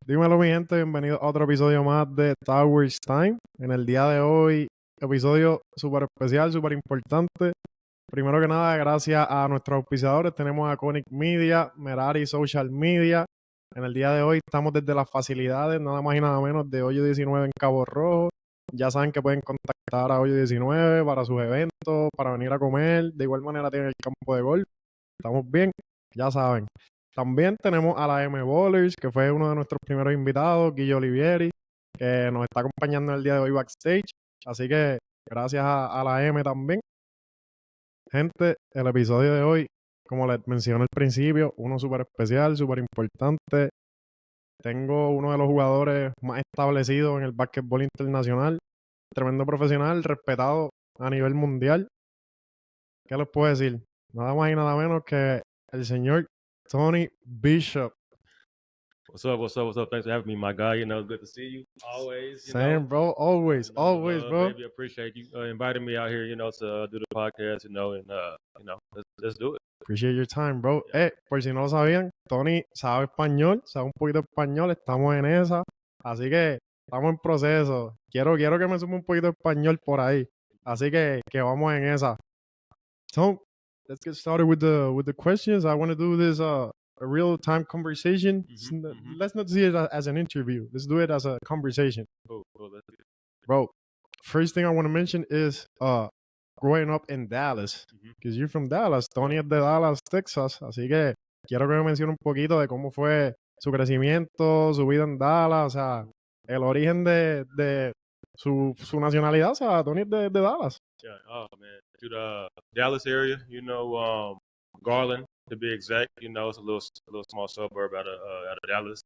Dímelo, mi gente, bienvenido a otro episodio más de Towers Time. En el día de hoy, episodio súper especial, súper importante. Primero que nada, gracias a nuestros auspiciadores, tenemos a Conic Media, Merari Social Media. En el día de hoy estamos desde las facilidades, nada más y nada menos, de Hoyo 19 en Cabo Rojo. Ya saben que pueden contactar a Hoyo 19 para sus eventos, para venir a comer. De igual manera tienen el campo de golf. Estamos bien, ya saben. También tenemos a la M Bowlers, que fue uno de nuestros primeros invitados, Guillo Olivieri, que nos está acompañando en el día de hoy backstage. Así que gracias a la M también. Gente, el episodio de hoy, como les mencioné al principio, uno súper especial, súper importante. Tengo uno de los jugadores más establecidos en el básquetbol internacional, tremendo profesional, respetado a nivel mundial. ¿Qué les puedo decir? Nada más y nada menos que el señor Tony Bishop. What's up? Thanks for having me, my guy. You know, good to see you. Always. Same, bro. Always, love, bro. Baby, appreciate you inviting me out here, to do the podcast, and let's do it. Appreciate your time, bro. Por si no lo sabían, Tony sabe español, sabe un poquito de español, estamos en esa. Así que estamos en proceso. Quiero que me sume un poquito de español por ahí. Así que vamos en esa. So, let's get started with the questions. I want to do this a real-time conversation. Let's not see it as an interview. Let's do it as a conversation. Cool. Let's do it. Bro, first thing I want to mention is growing up in Dallas, because you're from Dallas. Tony es de Dallas, Texas. Así que quiero que me mencione un poquito de cómo fue su crecimiento, su vida en Dallas, o sea, el origen de su nacionalidad. O sea, Tony es de Dallas. Yeah. Oh man, to the Dallas area. Garland to be exact. It's a little small suburb out of Dallas.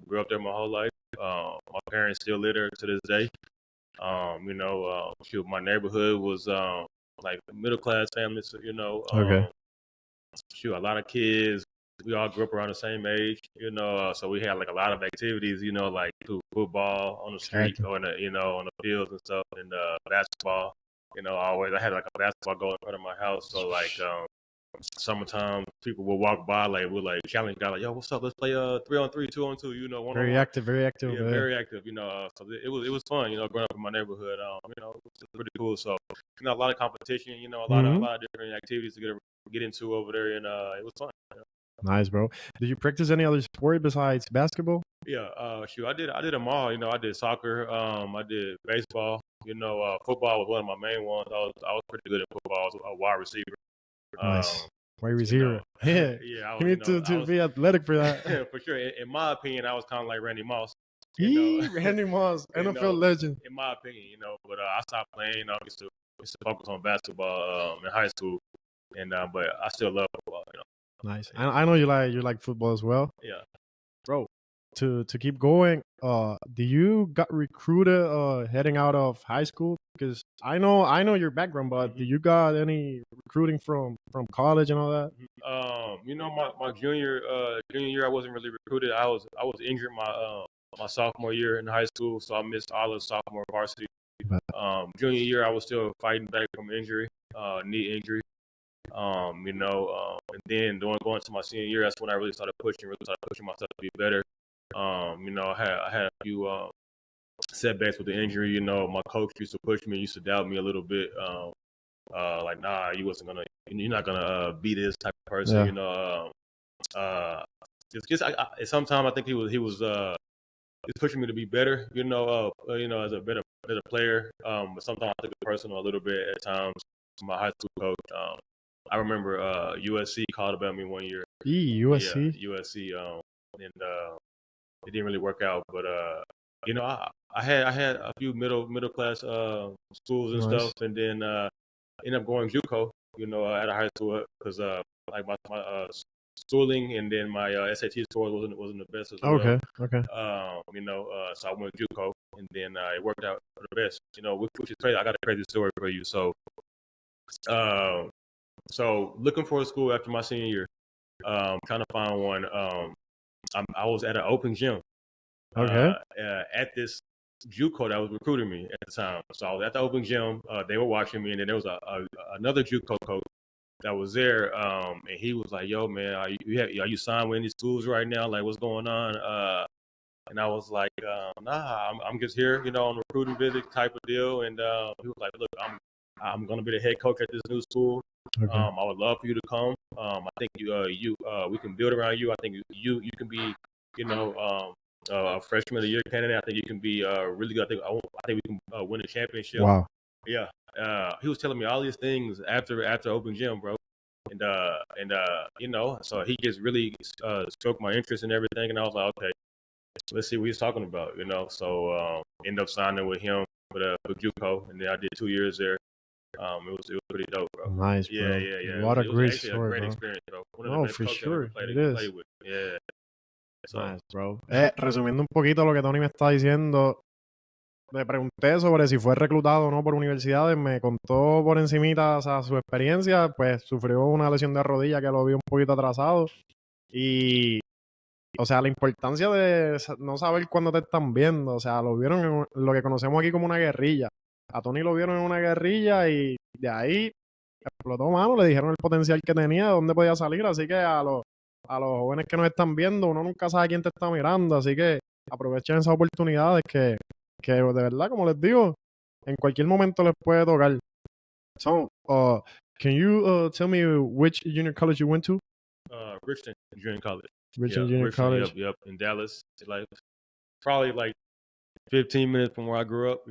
Grew up there my whole life. My parents still live there to this day. My neighborhood was like a middle class family. So Okay. A lot of kids. We all grew up around the same age. So we had like a lot of activities. Like football on the street or on the fields and stuff, and basketball. I had like a basketball goal in front of my house. So like summertime, people would walk by, like we're like challenge guy, like, yo, what's up? Let's play 3-on-3, 2-on-2. One Very active. Yeah, very active. So it was fun. Growing up in my neighborhood. It was pretty cool. So a lot of competition. A lot of different activities to get into over there, and it was fun. Nice, bro. Did you practice any other sport besides basketball? Yeah, I did them all. I did soccer. I did baseball. Football was one of my main ones. I was pretty good at football. I was a wide receiver. Nice. Wide receiver. Yeah. You need to be athletic for that. For sure. In my opinion, I was kind of like Randy Moss. Randy Moss, NFL legend. In my opinion, but I stopped playing. I used to focus on basketball in high school, and but I still love football. Nice. I know you like football as well. Yeah, bro. To keep going, do you got recruited heading out of high school? Because I know your background, but do you got any recruiting from college and all that? My junior year, I wasn't really recruited. I was injured my sophomore year in high school, so I missed all of sophomore varsity. Junior year, I was still fighting back from injury, knee injury. And then going to my senior year, that's when I really started pushing myself to be better. I had a few setbacks with the injury. My coach used to push me, used to doubt me a little bit. Like, nah, you're not gonna be this type of person. Yeah. Sometimes I think he was pushing me to be better. As a better player. But sometimes I took it personal a little bit at times. My high school coach. I remember USC called about me one year. USC? Yeah, USC. And it didn't really work out. But I had a few middle class schools and stuff, and then ended up going JUCO. At a high school because like my schooling and then my SAT scores wasn't the best as well. Okay. So I went JUCO, and then it worked out for the best. Which is crazy. I got a crazy story for you. So looking for a school after my senior year, trying to find one. I was at an open gym Okay. At this JUCO that was recruiting me at the time. So I was at the open gym. They were watching me, and then there was another JUCO coach that was there, and he was like, "Yo, man, are you signed with any schools right now? Like, what's going on?" And I was like, "Nah, I'm just here, on a recruiting visit type of deal." And he was like, "Look, I'm gonna be the head coach at this new school. Okay. I would love for you to come. I think we can build around you. I think you can be, a freshman of the year candidate. I think you can be really good. I think we can win a championship." Wow. Yeah. He was telling me all these things after open gym, bro. And so he just really stroked my interest in everything, and I was like, okay, let's see what he's talking about, So ended up signing with him for JUCO, and then I did 2 years there. It was pretty dope, bro. Nice, bro. Yeah. What a It was great actually a story, great bro. experience, bro. One of the No, best for coaches I've ever sure. It is. played with. Yeah. So, Nice, bro. Resumiendo un poquito lo que Tony me está diciendo, le pregunté sobre si fue reclutado o no por universidades, me contó por encimita, o sea, su experiencia, pues sufrió una lesión de rodilla que lo vio un poquito atrasado y, o sea, la importancia de no saber cuándo te están viendo, o sea, lo vieron en lo que conocemos aquí como una guerrilla. A Tony lo vieron en una guerrilla y de ahí explotó, mano, le dijeron el potencial que tenía, de dónde podía salir, así que a los jóvenes que nos están viendo, uno nunca sabe quién te está mirando, así que aprovechen esas oportunidades que de verdad, como les digo, en cualquier momento les puede tocar. So, can you tell me which junior college you went to? Richton Junior College. Richmond Yeah, Junior Richton, College. yep, in Dallas. Like probably like 15 minutes from where I grew up.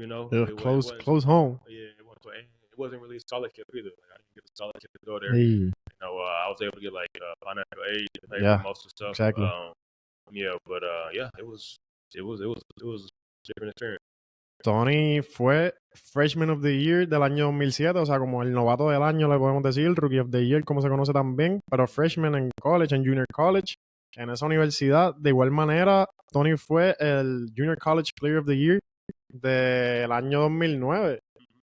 Close home. Yeah, it wasn't really scholarship either. Like, I didn't get a scholarship to go there. Hey, I was able to get like financial aid to pay yeah, for most of the stuff. exactly. Yeah, but yeah, it was a different experience. Tony fue Freshman of the Year del año 2007, o sea, como el novato del año, le podemos decir, Rookie of the Year, como se conoce también, pero Freshman en college, en Junior College, en esa universidad. De igual manera, Tony fue el Junior College Player of the Year del año 2009.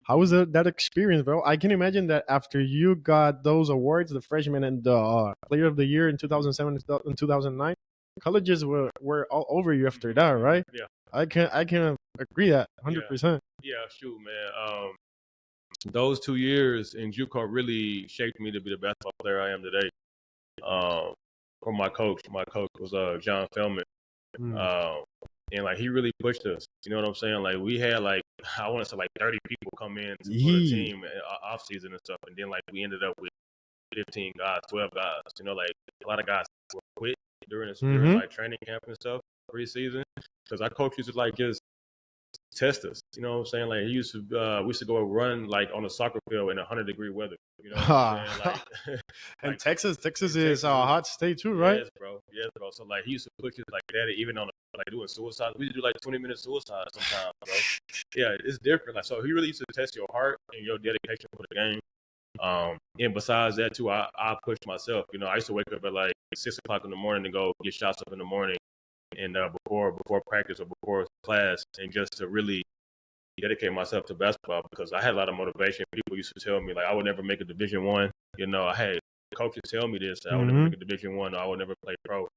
How was that experience, bro? I can imagine that after you got those awards, the Freshman and the Player of the Year in 2007 and 2009, colleges were all over you after that, right? Yeah. I can agree that 100%. Yeah, shoot, man. Those 2 years in JUCO really shaped me to be the basketball player I am today. For my coach was John Feldman. And like he really pushed us. You know what I'm saying? Like we had like I want to say like 30 people come in for the team off season and stuff, and then like we ended up with 15 guys, 12 guys. Like a lot of guys were quit during like training camp and stuff preseason because our coach used to like just test us. You know what I'm saying? Like we used to go run like on a soccer field in 100-degree weather. You know what I'm saying? Like, and like, Texas is a hot state too, right? Yes, bro. So like he used to push us like that, even on like doing suicide. We used to do like 20-minute suicide sometimes, bro. Yeah, it's different. Like so, he really used to test your heart and your dedication for the game. And besides that too, I pushed myself. I used to wake up at like 6 o'clock in the morning to go get shots up in the morning, and before practice or before class, and just to really dedicate myself to basketball because I had a lot of motivation. People used to tell me like I would never make a Division I. I had coaches tell me this. I would never make a Division I. I would never play pro.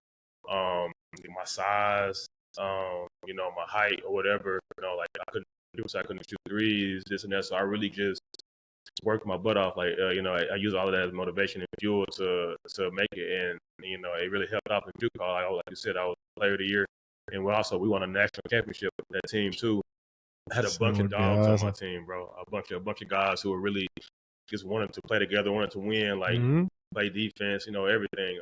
My size, my height or whatever. Like people say I couldn't shoot threes, this and that. So I really just worked my butt off. Like I use all of that as motivation and fuel to make it, and it really helped out in JUCO. Like you said, I was player of the year, and we won a national championship with that team too. I had a bunch of dogs on my team, bro. A bunch of guys who were really just wanted to play together, wanted to win, like play defense, everything.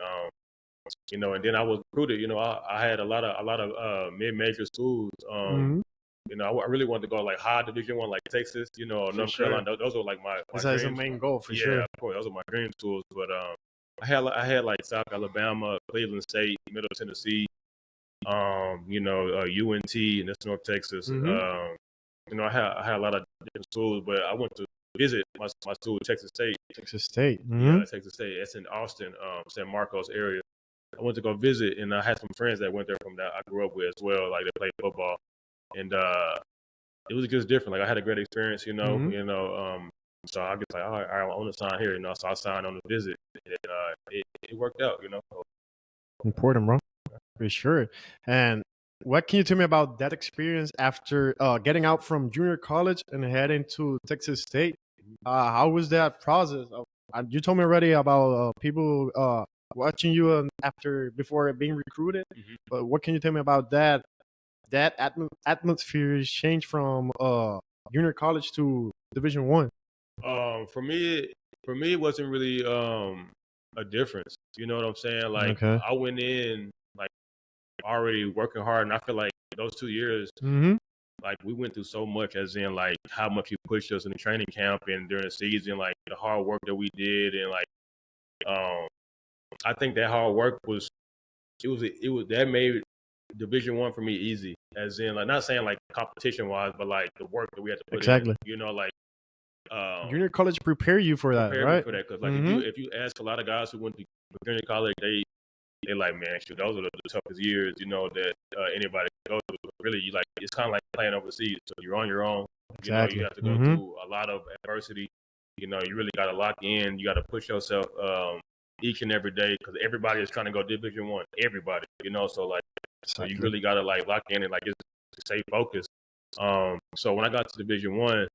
And then I was recruited. I had a lot of mid-major schools. I really wanted to go like high Division I, like Texas, North Carolina. Those were like my that's the main goal for sure. Yeah, of course, those are my dream schools. But I had like South Alabama, Cleveland State, Middle Tennessee, UNT, and that's North Texas. I had a lot of different schools, but I went to visit my school, Texas State. Yeah, Texas State. That's in Austin, San Marcos area. I went to go visit, and I had some friends that went there from that I grew up with as well. Like they played football, and it was just different. Like I had a great experience, So I was like, all right, I want to sign here, So I signed on the visit, and it worked out, Important, bro, for sure. And what can you tell me about that experience after getting out from junior college and heading to Texas State? How was that process? You told me already about people watching you before being recruited, but what can you tell me about that? That atmosphere change from junior college to Division One. For me, it wasn't really a difference. You know what I'm saying? Like Okay. I went in like already working hard, and I feel like those 2 years, Mm-hmm. like we went through so much, as in like how much he pushed us in the training camp and during the season, like the hard work that we did, and like I think that hard work was that made Division One for me easy. As in, like, not saying like competition wise, but like the work that we had to put Exactly. in. You know, like Junior college prepare you for that, prepare me right? for that, because like Mm-hmm. if you ask a lot of guys who went to junior college, they like, man, shoot, those are the toughest years, you know, that anybody can go through. But really, you like, it's kind of like playing overseas. So you're on your own. You know, Exactly. you have to go through a lot of adversity. You know, you really got to lock in. You got to push yourself each and every day, because everybody is trying to go Division One. Everybody, you know, so like, so you really got to like lock in and like just stay focused. So when I got to Division One,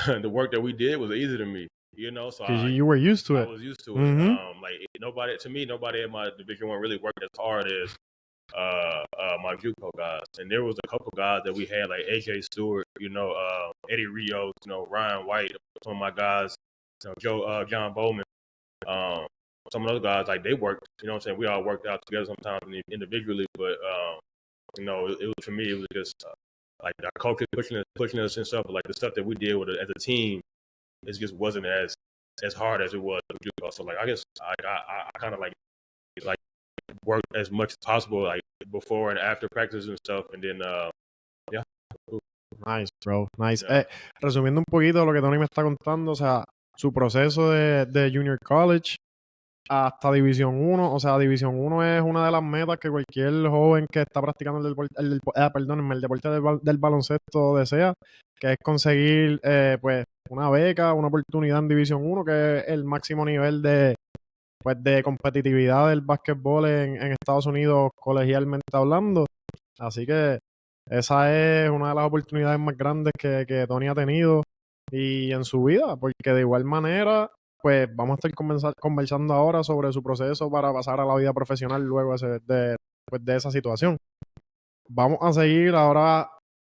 the work that we did was easy to me. You know, so Because you were used to I it. was used to it. Mm-hmm. Like nobody at my Division One really worked as hard as my JUCO guys. And there was a couple guys that we had, like AJ Stewart, you know, Eddie Rios, you know, Ryan White, some of my guys, you know, John Bowman. Some of those guys, like, they worked. You know what I'm saying? We all worked out together sometimes individually, but you know, it was, for me, it was just like our coaches pushing us and stuff. But like the stuff that we did with it as a team, it just wasn't as hard as it was with JUCO. So like, I guess I kind of like work as much as possible, like before and after practice and stuff, and then yeah. Nice, bro. Nice. Yeah. Resumiendo un poquito lo que Tony me está contando, o sea, su proceso de Junior College hasta División 1. O sea, División 1 es una de las metas que cualquier joven que está practicando el deporte del baloncesto desea, que es conseguir pues una beca, una oportunidad en División 1, que es el máximo nivel de competitividad del básquetbol en Estados Unidos, colegialmente hablando. Así que esa es una de las oportunidades más grandes que Tony ha tenido y en su vida, porque de igual manera, pues vamos a estar conversando ahora sobre su proceso para pasar a la vida profesional luego de esa situación. Vamos a seguir ahora,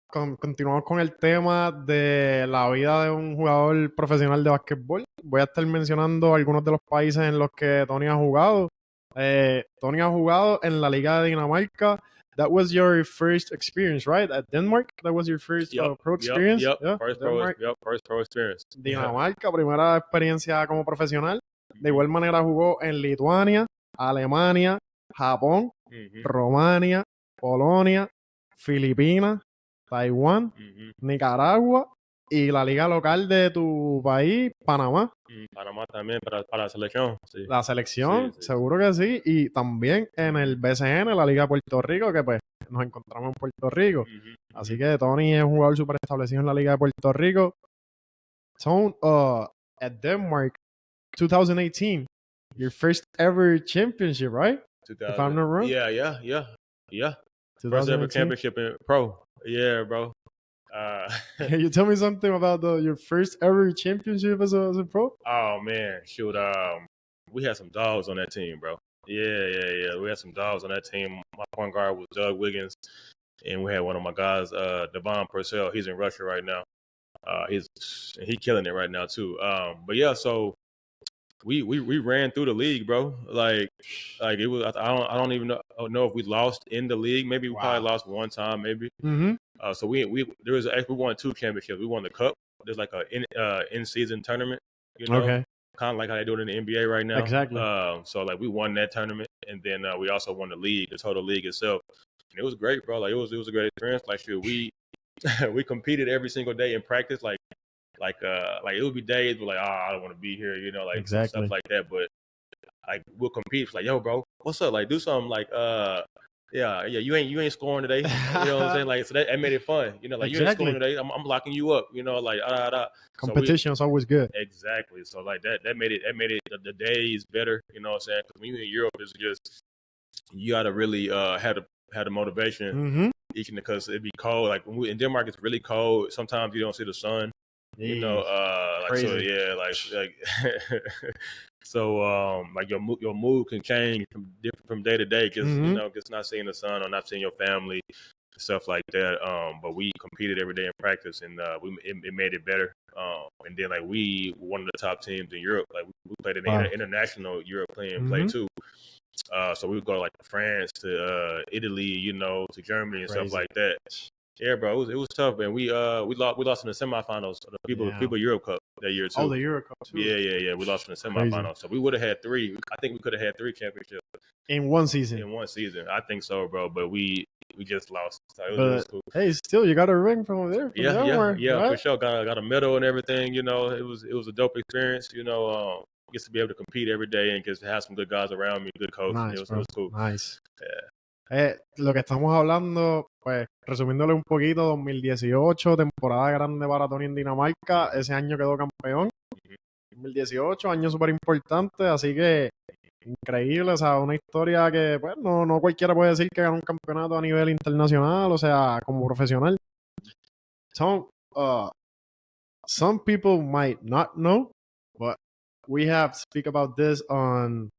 continuamos con el tema de la vida de un jugador profesional de básquetbol. Voy a estar mencionando algunos de los países en los que Tony ha jugado. Tony ha jugado en la Liga de Dinamarca. That was your first experience, right? At Denmark, that was your first pro experience. Yep. Yeah? First pro experience. Dinamarca, primera experiencia como profesional. De igual manera jugó en Lituania, Alemania, Japón, Romania, Polonia, Filipinas, Taiwán, Nicaragua y la liga local de tu país, Panamá. Panamá también para la selección. Sí. La selección, sí. seguro que sí. Y también en el BCN, la Liga de Puerto Rico, que pues nos encontramos en Puerto Rico. Así que Tony es un jugador súper establecido en la Liga de Puerto Rico. So, at Denmark, 2018, your first ever championship, right? 2000. If I'm not wrong. Yeah. First ever championship in pro. Yeah, bro. Can you tell me something about your first ever championship as a pro? Oh man, shoot. We had some dogs on that team, bro. Yeah. We had some dogs on that team. My point guard was Doug Wiggins, and we had one of my guys, Devon Purcell. He's in Russia right now. He's killing it right now too. But yeah, so we ran through the league, bro. Like it was. I don't even know if we lost in the league. Maybe we probably lost one time, maybe. So we won 2 championships. We won the cup. There's like a in season tournament, you know, kind of like how they do it in the NBA right now. Exactly. So like we won that tournament, and then we also won the league, the total league itself. And it was great, bro. Like it was a great experience. Like shoot, we competed every single day in practice. Like it would be days where like, I don't want to be here, you know, like stuff like that. But like we'll compete. It's like, yo, bro, what's up? Like do something. Like yeah, you ain't scoring today. You know what I'm saying? Like, so that made it fun. You know, like you ain't scoring today. I'm locking you up. You know, like competition is always good. Exactly. So like that made it the days better. You know what I'm saying? Because when you're in Europe, it's just you gotta really have had the motivation. Mm-hmm. Because it'd be cold. Like when in Denmark, it's really cold. Sometimes you don't see the sun. You know, like so, yeah, like so, like your mood can change from day to day because you know, just not seeing the sun or not seeing your family, stuff like that. But we competed every day in practice, and it made it better. And then like we were one of the top teams in Europe. Like we played in international European play too. So we would go to like France to Italy, you know, to Germany and stuff like that. Yeah, bro, it was tough, man. We lost in the semifinals of the FIBA Euro Cup that year too. Oh, the Euro Cup too. Yeah. We lost in the semifinals, so we would have had 3. I think we could have had 3 championships in one season. I think so, bro. But we just lost. So it was cool. Hey, still, you got a ring from there. Right? For sure. Got a medal and everything. You know, it was a dope experience. You know, gets to be able to compete every day and gets to have some good guys around me, good coach. Nice, it was cool. Nice. Yeah. Lo que estamos hablando, pues, resumiéndole un poquito, 2018, temporada grande para Tony en Dinamarca, ese año quedó campeón. 2018, año súper importante, así que increíble, o sea, una historia que, pues, no cualquiera puede decir que ganó un campeonato a nivel internacional, o sea, como profesional. So, some people might not know, but we have to speak about this on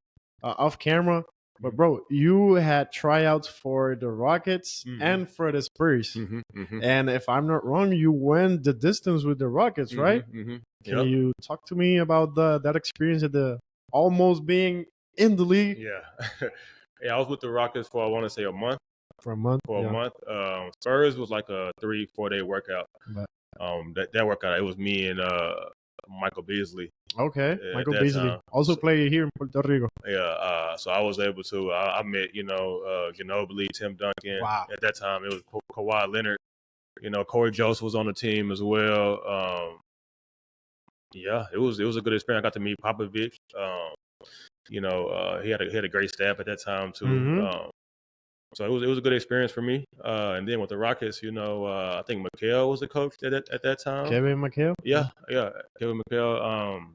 off camera. But bro, you had tryouts for the Rockets and for the Spurs. And if I'm not wrong, you went the distance with the Rockets, right? Can you talk to me about that experience of the almost being in the league? Yeah. I was with the Rockets for, I want to say, a month. For a month. Spurs was like a 3-4 day workout. That workout, it was me and Michael Beasley. Okay, Michael Beasley. Also played here in Puerto Rico. Yeah, so I was able to, I met, you know, Ginobili, Tim Duncan. Wow. At that time, it was Kawhi Leonard. You know, Corey Joseph was on the team as well. It was a good experience. I got to meet Popovich. You know, he had a great staff at that time too. So it was a good experience for me. And then with the Rockets, you know, I think McHale was the coach at that time. Kevin McHale? Yeah, Kevin McHale.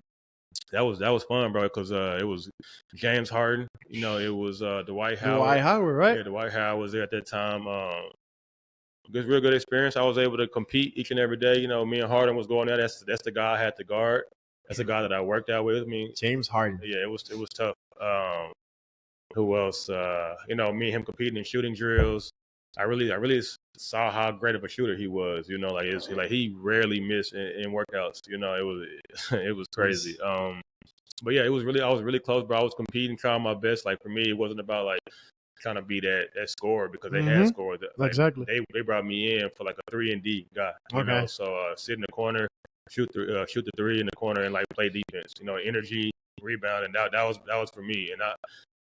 That was fun, bro, because it was James Harden. You know, it was Dwight Howard. Dwight Howard, right? Yeah, Dwight Howard was there at that time. It was a real good experience. I was able to compete each and every day. You know, me and Harden was going there. That's the guy I had to guard. That's the guy that I worked out with. I mean, James Harden. Yeah, it was tough. Who else? You know, me and him competing in shooting drills. I really saw how great of a shooter he was. You know, like he rarely missed in workouts. You know, it was crazy. But yeah, I was really close, bro. I was competing, trying my best. Like for me, it wasn't about like trying to be that scorer because they had scored. Like, exactly. They brought me in for like a 3-and-D guy. You know, so sit in the corner, shoot the 3 in the corner, and like play defense. You know, energy, rebound, and that was for me. And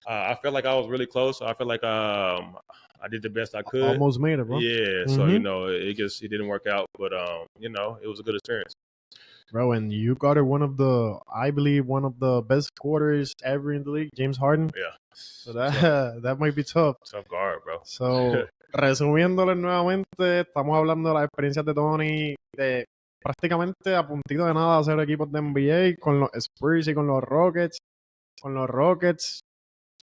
I felt like I was really close. So I felt like I did the best I could. Almost made it, bro. Yeah. So you know, it didn't work out, but you know, it was a good experience. Bro, and you got I believe one of the best scorers ever in the league, James Harden. Yeah. So that might be tough. Tough guard, bro. So, resumiéndole nuevamente, estamos hablando de las experiencias de Tony, de prácticamente a puntito de nada hacer equipos de NBA con los Spurs y con los Rockets. Con los Rockets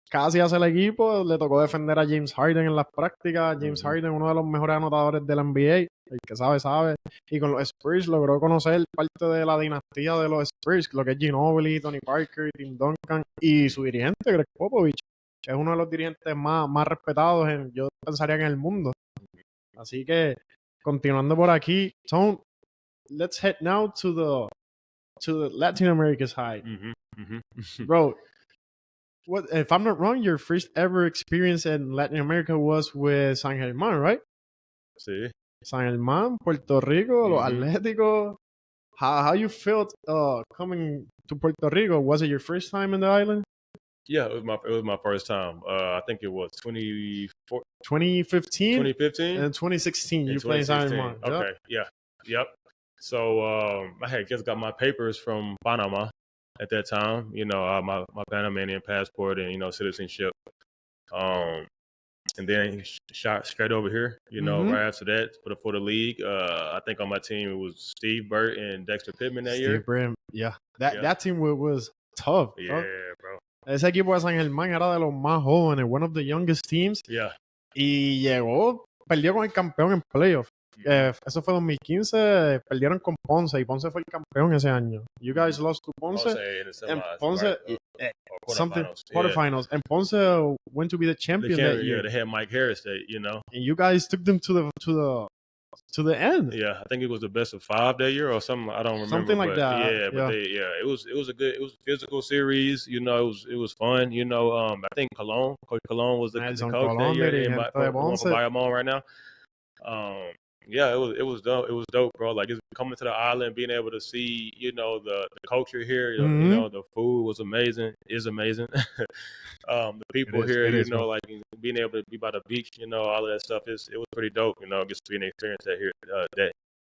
casi hace el equipo, le tocó defender a James Harden en las prácticas. James Harden, uno de los mejores anotadores de la NBA, el que sabe. Y con los Spurs logró conocer parte de la dinastía de los Spurs, lo que es Ginobili, Tony Parker, Tim Duncan y su dirigente, Greg Popovich, que es uno de los dirigentes más respetados, yo pensaría, en el mundo. Así que, continuando por aquí, Tone, let's head now to the Latin America side. Bro, what, if I'm not wrong, your first ever experience in Latin America was with San Germán, right? Sí. San Germán, Puerto Rico, los Atléticos. How you felt coming to Puerto Rico? Was it your first time in the island? Yeah, it was my first time. I think it was 2015? 2015? And 2016, you played San Germán. Okay, yep. So I had just got my papers from Panama at that time, you know, my Panamanian passport and, you know, citizenship. And then shot straight over here, you know, right after that for the league. I think on my team it was Steve Burt and Dexter Pittman that year. Steve Burt, yeah. That team was tough. Yeah, bro. Ese equipo de San Germán era de los más jóvenes, one of the youngest teams. Yeah. Y llegó, perdió con el campeón en playoff. Eso fue 2015, perdieron con Ponce y Ponce fue el campeón ese año. You guys lost to Ponce. in the And semis, Ponce, right? Or something quarterfinals. quarterfinals, and Ponce went to be the champion that year. Yeah, they had Mike Harris, and you guys took them to the end. Yeah, I think it was the best of 5 that year or something. I don't remember. Something like that. Yeah, but it was a physical series. You know, it was fun. You know, I think Coach Cologne was the coach that year. For Bayamon right now. Yeah, it was dope. It was dope, bro. Like it's coming to the island, being able to see, you know, the culture here. You know, the food was amazing. Is amazing. The people here, you know, like being able to be by the beach, you know, all of that stuff it was pretty dope. You know, just being experience that here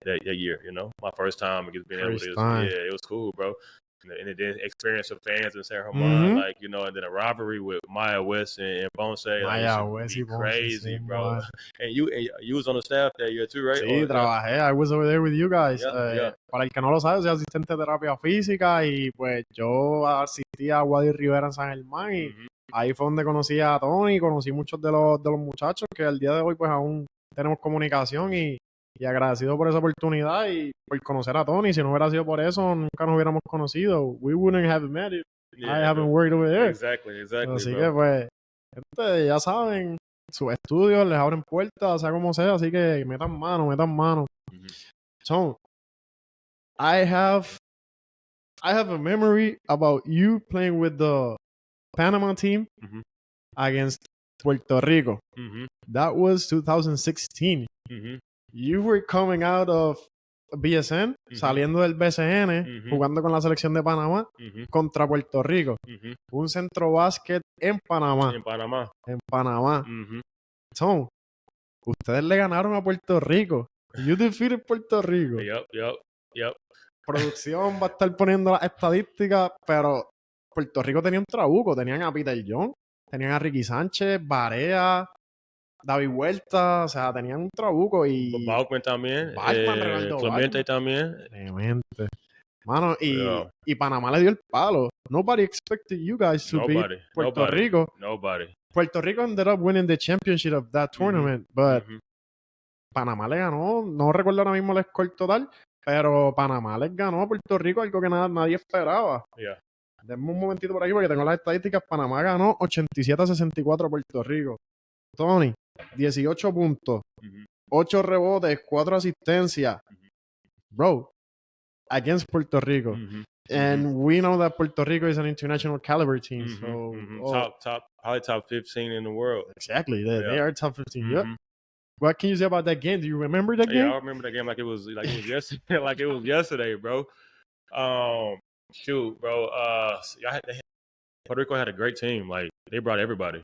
that year. You know, my first time, just being able to, it was cool, bro. And then experience of fans in San Germán, like, you know, and then a rivalry with Maya West and Ponce. Maya West, crazy, bro. And you was on the staff that year too, right? Sí, trabajé. I was over there with you guys. Para el que no lo sabe, soy asistente de terapia física y pues yo asistí a Guadir Rivera en San Germán y ahí fue donde conocí a Tony, conocí muchos de los muchachos que al día de hoy pues aún tenemos comunicación y agradecido por esa oportunidad y por conocer a Tony. Si no hubiera sido por eso, nunca nos hubiéramos conocido. We wouldn't have met if I haven't worked over there. Exactly. Así que pues, ya saben, sus estudios les abren puertas, sea como sea, así que metan mano. So, I have a memory about you playing with the Panama team against Puerto Rico. That was 2016. You were coming out of BSN, saliendo del BCN, jugando con la selección de Panamá contra Puerto Rico. Un centro básquet en Panamá. En Panamá. So, ustedes le ganaron a Puerto Rico. You defeated Puerto Rico. Yep. Producción va a estar poniendo las estadísticas, pero Puerto Rico tenía un trabuco. Tenían a Peter John, tenían a Ricky Sánchez, Barea, David Huerta, o sea, tenían un trabuco y... Bachman también. Clemente también. Clemente. Mano, y Panamá le dio el palo. Nobody expected you guys to beat Puerto Rico. Nobody. Puerto Rico ended up winning the championship of that tournament, but Panamá le ganó, no recuerdo ahora mismo el score total, pero Panamá les ganó a Puerto Rico, algo que nadie esperaba. Denme un momentito por aquí porque tengo las estadísticas. Panamá ganó 87-64 a Puerto Rico. Tony, 18 puntos, 8 rebotes, 4 asistencias. Bro, against Puerto Rico. And we know that Puerto Rico is an international caliber team. So probably top 15 in the world. Exactly. They are top 15. Yep. What can you say about that game? Do you remember that game? Yeah, I remember that game like it was yesterday. Like it was yesterday, bro. Shoot, bro. Puerto Rico had a great team. Like they brought everybody.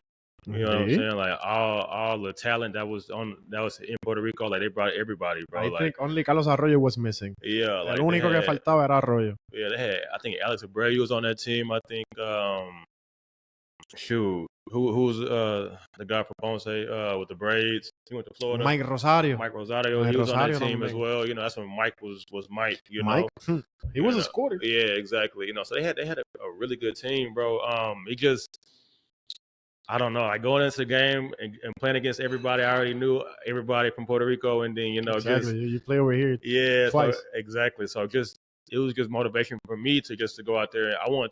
You know what I'm saying? Like all the talent that was in Puerto Rico, like they brought everybody, bro. I think only Carlos Arroyo was missing. Yeah, like el único que faltaba era Arroyo. Yeah, they had. I think Alex Abreu was on that team. I think. Who's the guy from Ponce with the braids? He went to Florida. Mike Rosario. He was on that team as well. You know, that's when Mike was Mike. You know, he was a scorer. Yeah, exactly. You know, so they had a really good team, bro. It just. I don't know. Like going into the game and playing against everybody, I already knew everybody from Puerto Rico, and then you play over here. Yeah, twice. So, exactly. So it was just motivation for me to go out there. I wanted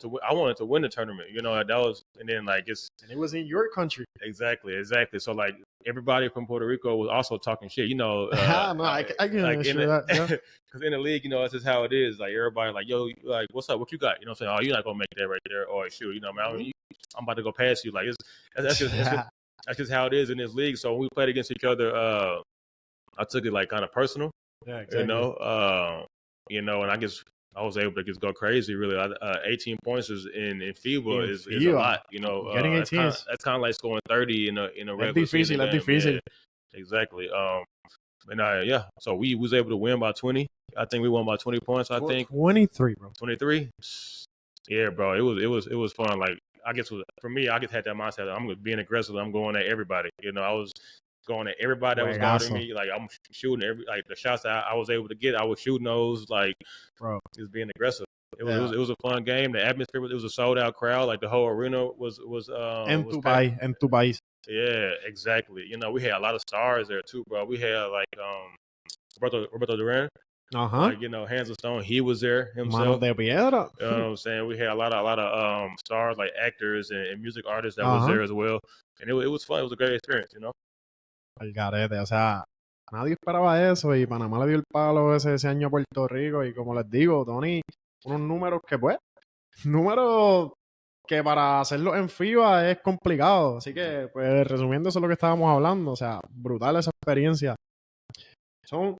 to win the tournament. You know, that was, and then like and it was in your country. Exactly. So like everybody from Puerto Rico was also talking shit. You know, I can like that. Because in the league, you know, that's just how it is. Like everybody, like yo, like what's up? What you got? You know, what I'm saying, oh, you're not gonna make that right there. Or shoot, you know, man, I'm about to go past you. Like that's just how it is in this league. So when we played against each other, I took it like kind of personal. Yeah, exactly. And I was able to just go crazy. Really, 18 points in FIBA is a lot. You know, getting 18 that's kind of like scoring 30 in a regular season. That's difícil. Yeah, exactly. So we was able to win by 20. I think we won by 20 points. I think 23, bro. 23. Yeah, bro. It was fun. Like I guess for me, I just had that mindset. I'm being aggressive. I'm going at everybody. You know, I was going at everybody that was guarding me. Like I'm shooting the shots that I was able to get. I was shooting those. Like, bro, just being aggressive. It was a fun game. The atmosphere, it was a sold out crowd. Like the whole arena was. En tu país. Yeah, exactly. You know, we had a lot of stars there too, bro. We had like Roberto Duran, Ajá. like, you know, Hands of Stone. He was there Manos himself. de piedra. You know what I'm saying? We had a lot of stars, like actors and music artists that was Ajá. there as well, and it was fun. It was a great experience, you know. Al garete, o sea, nadie esperaba eso y Panamá le dio el palo ese año a Puerto Rico y como les digo, Tony, unos números que pues, números que para hacerlo en FIBA es complicado, así que pues resumiendo eso es lo que estábamos hablando, o sea, brutal esa experiencia. So,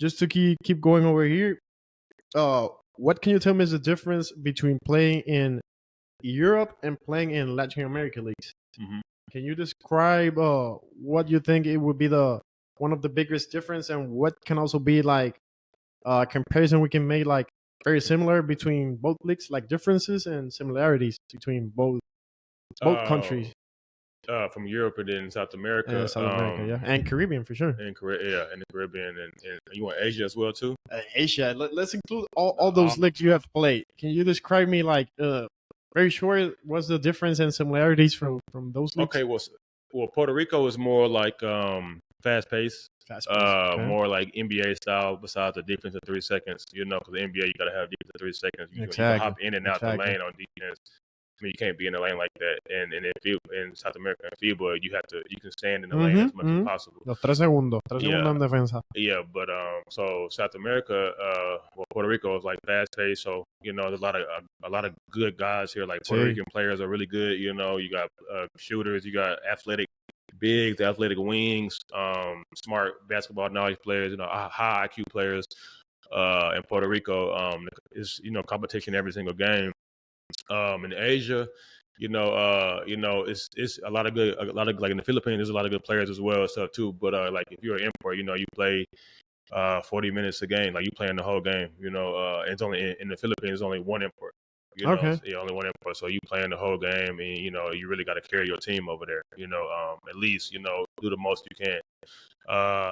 just to keep going over here, what can you tell me is the difference between playing in Europe and playing in Latin American leagues? Mm-hmm. Can you describe what you think it would be the one of the biggest difference, and what can also be like comparison we can make like very similar between both leagues, like differences and similarities between both countries? From Europe and then South America, South America, yeah, and Caribbean for sure. and the Caribbean, and you want Asia as well too. Asia. Let's include all those leagues you have played. Can you describe me like very short? What's the difference and similarities from those leagues? Okay, well, Puerto Rico is more like fast paced, okay. more like NBA style. Besides the defense of 3 seconds, you know, because the NBA you gotta have defense of 3 seconds. You can hop in and out the lane on defense. I mean, you can't be in the lane like that. And in South America and FIBA, you can stand in the lane as much as possible. Los 3 segundos en defensa. Yeah, but so South America, Puerto Rico is like fast paced. So you know, there's a lot of good guys here. Like Puerto Rican players are really good. You know, you got shooters, you got athletic bigs, athletic wings, smart basketball knowledge players. You know, high IQ players. In Puerto Rico, is, you know, competition every single game. In Asia, you know, it's a lot of like in the Philippines, there's a lot of good players as well and stuff too. But like if you're an import, you know, you play 40 minutes a game, like you playing the whole game. You know, it's only in the Philippines, there's only one import. You know, okay. Yeah, only one import. So you playing the whole game, and you know, you really got to carry your team over there. You know, at least, you know, do the most you can.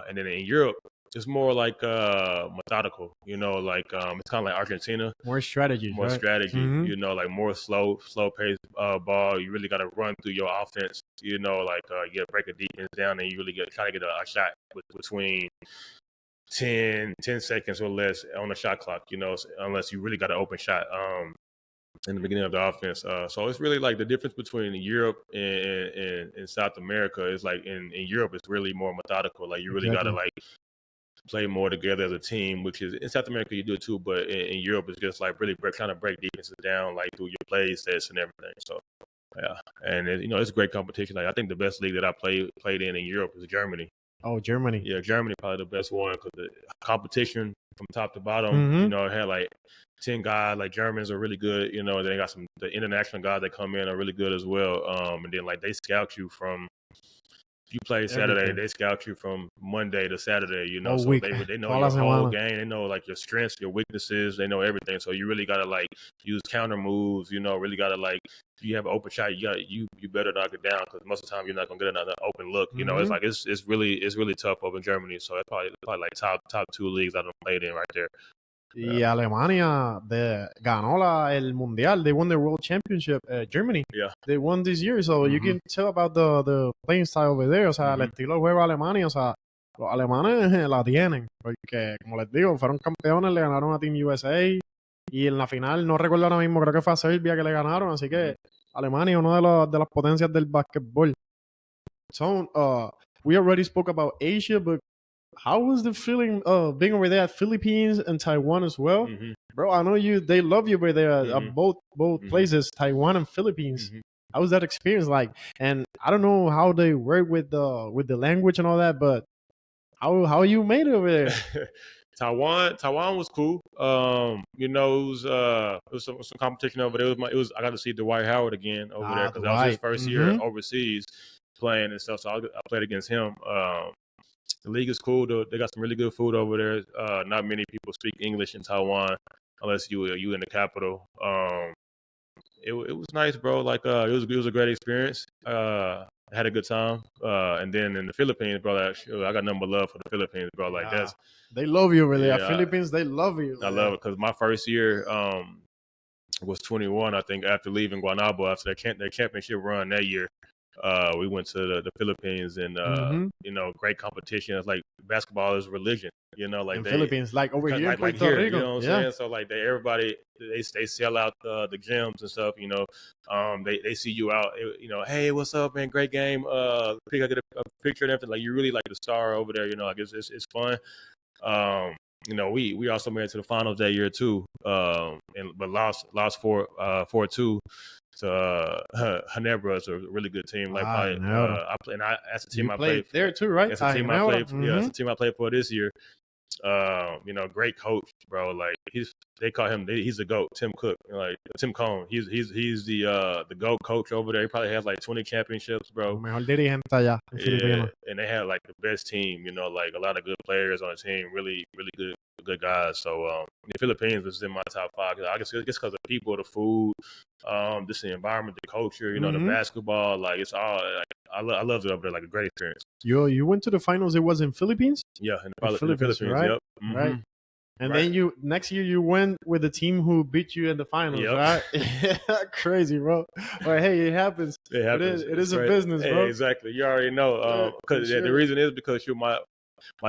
And then in Europe, it's more like methodical, you know, like it's kind of like Argentina. More strategy. You know, like more slow paced ball. You really got to run through your offense, you know, like you got to break a defense down, and you really try to get a shot between 10 seconds or less on the shot clock, you know, unless you really got an open shot in the beginning of the offense. So it's really like the difference between Europe and South America is like in Europe, it's really more methodical. Like you really got to like play more together as a team, which is in South America you do it too, but in Europe it's just like really trying to break defenses down, like through your play sets and everything. So yeah, and you know, it's great competition. Like I think the best league that I played in Europe is Germany. Oh, Germany. Yeah, Germany probably the best one because the competition from top to bottom, you know, it had like 10 guys. Like Germans are really good, you know. They got the international guys that come in are really good as well. And then like they scout you from. You play Saturday, they scout you from Monday to Saturday, you know, all so week. They know your whole game. They know like your strengths, your weaknesses. They know everything. So you really got to like use counter moves, you know, really got to like, if you have an open shot, you better knock it down because most of the time you're not going to get another open look. You know, it's like, it's really tough over in Germany. So it's probably like top 2 leagues I've played in right there. Y Alemania ganó el mundial. They won the world championship. Germany. Yeah. They won this year. So you can tell about the playing style over there. O sea, el estilo de juego de Alemania. O sea, los alemanes la tienen. Porque, como les digo, fueron campeones, le ganaron a Team USA. Y en la final, no recuerdo ahora mismo, creo que fue a Serbia que le ganaron. Así que Alemania es una de las potencias del básquetbol. So, we already spoke about Asia, but how was the feeling of being over there at Philippines and Taiwan as well? Bro, I know they love you over there at both places, Taiwan and Philippines. How was that experience like? And I don't know how they work with the language and all that, but how you made it over there? Taiwan was cool. You know, it was some competition over there. I got to see Dwight Howard again over there because that was his first year overseas playing and stuff. So I played against him. The league is cool. They got some really good food over there. Not many people speak English in Taiwan unless you in the capital. It was nice, bro. Like it was a great experience. I had a good time. And then in the Philippines, bro, I got nothing but love for the Philippines, bro. Like they love you over there. Philippines, they love you. I love it because my first year was 21, I think, after leaving Guanabo after their championship run that year. We went to the Philippines, and you know, great competition. It's like basketball is religion. You know, like in Philippines, like over here in Puerto here, Rico. you know what I'm saying? So like everybody they sell out the gyms and stuff. You know, they see you out. You know, hey, what's up, man? Great game. Get a picture and everything. Like you're really like the star over there. You know, like it's fun. You know, we also made it to the finals that year too. But lost 4-2 to Ginebra. It's a really good team. Like that's the team I played there too, right? That's the team I played. Yeah, that's the team I played for this year. You know, great coach, bro. Like they call him. He's the GOAT, Tim Cook. Like Tim Cone. He's the GOAT coach over there. He probably has like 20 championships, bro. Mejor dirigente allá en Filipinas. And they had like the best team. You know, like a lot of good players on the team. Really good guys. So the Philippines was in my top 5. I guess because of the people, the food, just the environment, the culture. You know, the basketball. Like it's all. Like, I loved it over there. Like a great experience. You went to the finals. It was in Philippines. Yeah, in the Philippines, right? Yep. Right. And then next year you went with the team who beat you in the finals, right? Crazy, bro. But hey, it happens. It is a business, bro. Hey, exactly. You already know. Because the reason is because you're my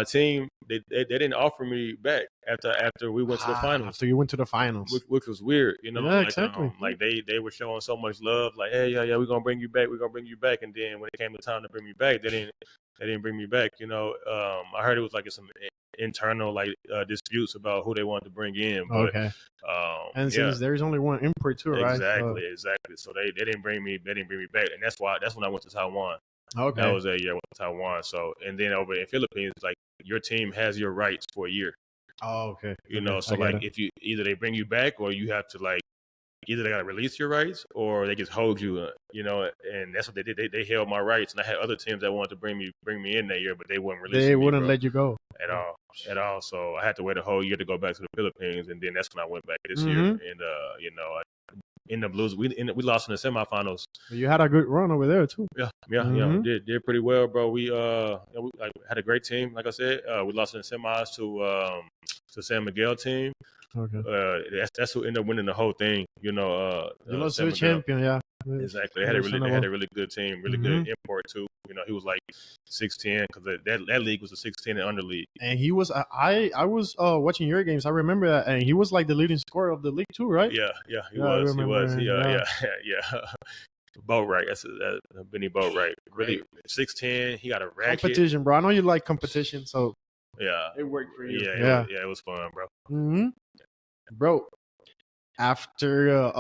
team. They didn't offer me back after we went to the finals. After you went to the finals, which was weird, you know. Yeah, exactly. Like they were showing so much love. Like, hey, yeah, we're gonna bring you back. We're gonna bring you back. And then when it came to time to bring me back, they didn't bring me back. You know, I heard it was like some internal like disputes about who they wanted to bring in. But, okay. And since there's only one import too, right? Exactly. So they didn't bring me back, and that's when I went to Taiwan. Okay. That was a year with Taiwan. So and then over in Philippines, like your team has your rights for a year. Oh, okay. You know, so like if you either they bring you back or you have to like either they gotta release your rights or they just hold you, you know, and that's what they did. They held my rights, and I had other teams that wanted to bring me in that year, but they wouldn't release. They wouldn't let you go at all. So I had to wait a whole year to go back to the Philippines, and then that's when I went back this year. And you know, in the Blues, we lost in the semifinals. You had a good run over there too. Yeah. Did pretty well, bro. We like, had a great team. Like I said, we lost in the semis to San Miguel team. Okay. That's who ended up winning the whole thing. You know, you lost to the champion, yeah. Exactly. They had a really good team, really good import too. You know, he was like 6'10" because that league was a 6'10" and under league. And he was I was watching your games. I remember that, and he was like the leading scorer of the league too, right? Yeah, he was. Yeah. Boatwright, that's Benny Boatwright. Really 6'10". He got a racket. Competition, bro. I know you like competition, so yeah, it worked for you. Yeah, it was fun, bro. Bro, after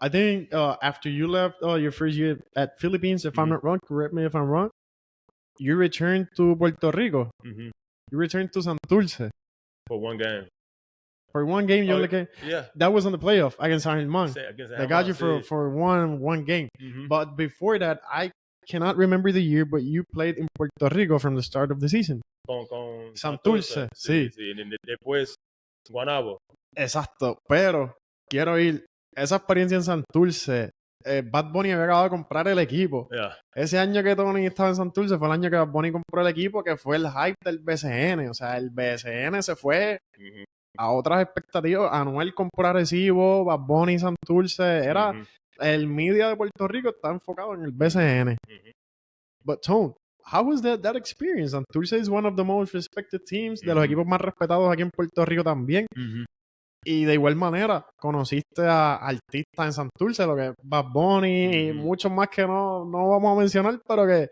I think after you left your first year at Philippines, if I'm not wrong, correct me if I'm wrong, you returned to Puerto Rico. You returned to Santurce for one game. For one game, you only came. Yeah, that was on the playoff against San Germán. They got you for one game. But before that, I cannot remember the year, but you played in Puerto Rico from the start of the season. Con Santurce, sí. Después Guanabo. Exacto, pero quiero ir. Esa experiencia en Santurce, Bad Bunny había acabado de comprar el equipo. Ese año que Tony estaba en Santurce fue el año que Bad Bunny compró el equipo, que fue el hype del BCN. O sea, el BCN se fue a otras expectativas. Anuel compró Arecibo, Bad Bunny, Santurce. Era el media de Puerto Rico está enfocado en el BCN. But Tone, how was that experience? Santurce is one of the most respected teams, de los equipos más respetados aquí en Puerto Rico también. Y de igual manera, conociste a artistas en Santurce, lo que es Bad Bunny y muchos más que no vamos a mencionar, pero que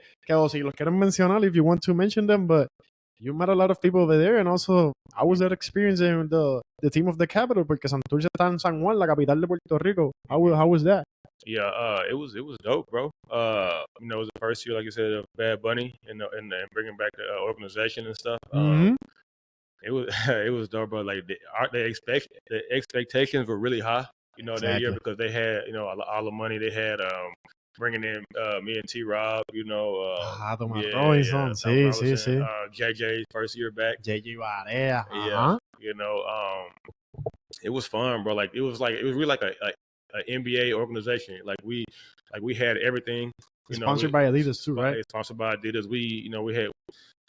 si los quieren mencionar, if you want to mention them, but you met a lot of people over there, and also, how was that experience in the team of the capital? Porque Santurce está en San Juan, la capital de Puerto Rico. How was that? Yeah, it was dope, bro. You know, it was the first year, like you said, of Bad Bunny and bringing back the organization and stuff. It was dope, bro. Like the expectations were really high, you know, that year because they had, you know, all the money they had. Bringing in me and T-Rob, you know. sí. JJ first year back. JJ Barea. Yeah, you know, it was fun, bro. Like it was really like a NBA organization. Like we had everything. You know, sponsored by Adidas too, right? Sponsored by Adidas. We had,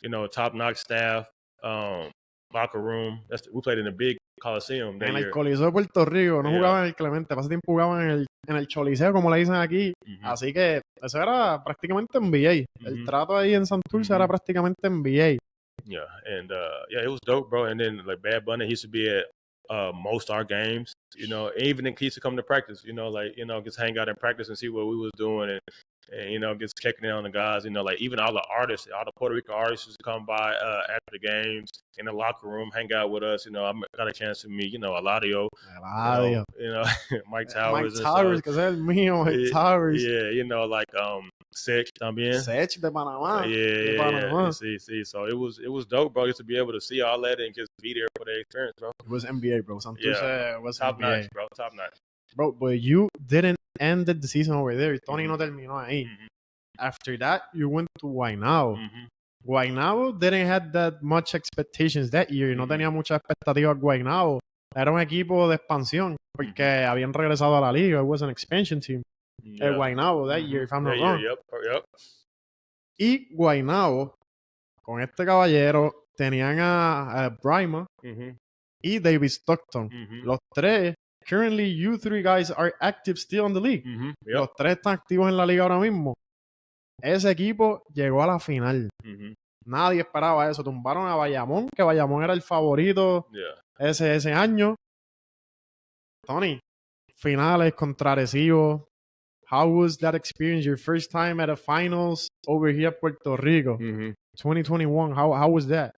you know, top-notch staff. Locker room. We played in a big Coliseum that En el year. Coliseo de Puerto Rico, no Yeah. jugaban en el Clemente, pasa tiempo jugaban en el Choliseo, como le dicen aquí. Así que eso era prácticamente NBA. El trato ahí en Santurce era prácticamente NBA. Yeah, and yeah, it was dope, bro. And then like Bad Bunny, he used to be at most our games, you know. Even he used to come to practice, you know, like just hang out and practice and see what we was doing, and just checking in on the guys, you know, like even all the artists, all the Puerto Rico artists used to come by after the games in the locker room, hang out with us. You know, I got a chance to meet, Eladio, Mike Towers. Mike Towers, que es el mío, Mike Towers. Yeah, like Sech también. Sech de Panamá. Yeah. See. So it was dope, bro, just to be able to see all that and just be there for the experience, bro. It was NBA, bro. Santurce was top NBA. notch, bro. Top notch. Bro, but you didn't end the season over there. Tony no terminó ahí. After that, you went to Guaynabo. Guaynabo didn't have that much expectations that year. No tenía muchas expectativas Guaynabo. Era un equipo de expansión porque habían regresado a la liga. It was an expansion team. El Guaynabo that year, if I'm not wrong. Yep. Y Guaynabo, con este caballero, tenían a Brima y David Stockton. Los tres, currently you three guys are active still in the league. Yep. Los tres están activos en la liga ahora mismo. Ese equipo llegó a la final. Nadie esperaba eso. Tumbaron a Bayamón, que Bayamón era el favorito ese año. Tony, finales contra Arecibo. How was that experience? Your first time at the finals over here at Puerto Rico, 2021. How was that?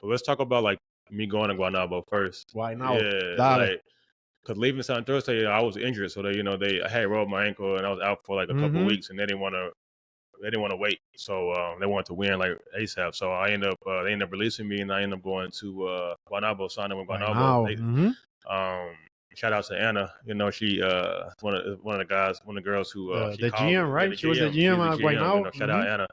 Let's talk about like me going to Guaynabo first. Guaynabo, yeah, because leaving San Thursday, I was injured, so I had rolled my ankle and I was out for like a couple weeks, and they didn't want to wait, so they wanted to win like ASAP. So they ended up releasing me, and I ended up going to Guaynabo, signing with Guaynabo. Shout out to Anna. She one of the guys, one of the girls who the GM, right? She was the GM at Guaynabo. Shout out Anna.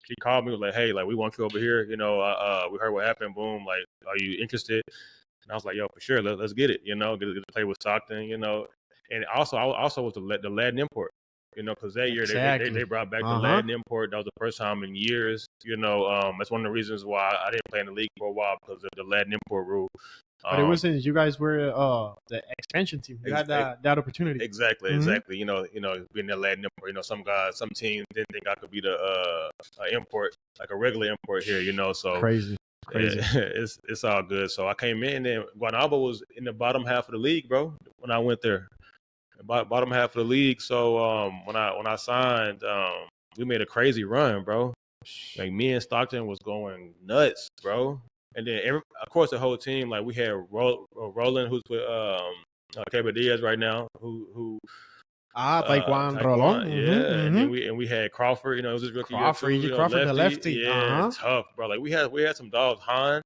She called me, was like, "Hey, like we want you over here. We heard what happened. Boom. Like, are you interested?" And I was like, "Yo, for sure. Let's get it. Get to play with Stockton. And also, I also was the Latin import. Because that year they brought back the Latin import. That was the first time in years. That's one of the reasons why I didn't play in the league for a while, because of the Latin import rule. But it was since you guys were the expansion team. You had that opportunity. Exactly. Being the Latin import. Some teams didn't think I could be the import, like a regular import here. So crazy. It's all good. So I came in, and Guaynabo was in the bottom half of the league, bro. When I went there, bottom half of the league. So when I signed, we made a crazy run, bro. Like me and Stockton was going nuts, bro. And then, of course, the whole team, like we had Roland, who's with Caber Diaz right now, who Taekwondo Rolon. And we had Crawford. It was his rookie year. Crawford, the lefty. Yeah, tough, bro. Like we had some dogs. Han,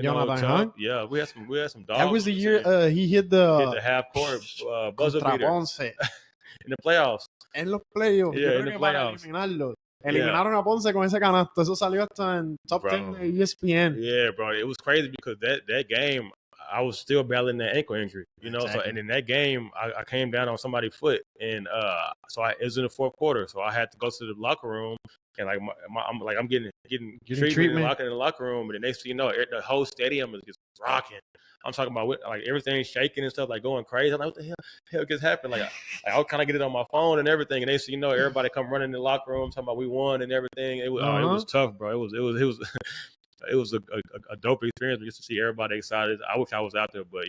Jonathan Han. Yeah, we had some dogs. That was the year he hit the half court buzzer beater Ponce in the playoffs. En los playoffs. Yeah, in the playoffs. Eliminaron a Ponce con ese canasto. Eso salió hasta en top 10 de ESPN. Yeah, bro. It was crazy because that game, I was still battling that ankle injury, Exactly. So, and in that game, I came down on somebody's foot, and so it was in the fourth quarter, so I had to go to the locker room, and like I'm getting treatment in the locker room, and the next thing you know, the whole stadium is just rocking. I'm talking about like everything's shaking and stuff, like going crazy. I'm like, what the hell just happened? Like I'll kind of get it on my phone and everything, and next thing you know, everybody come running in the locker room talking about we won and everything. It was tough, bro. It was it was a dope experience just to see everybody excited. I wish I was out there, but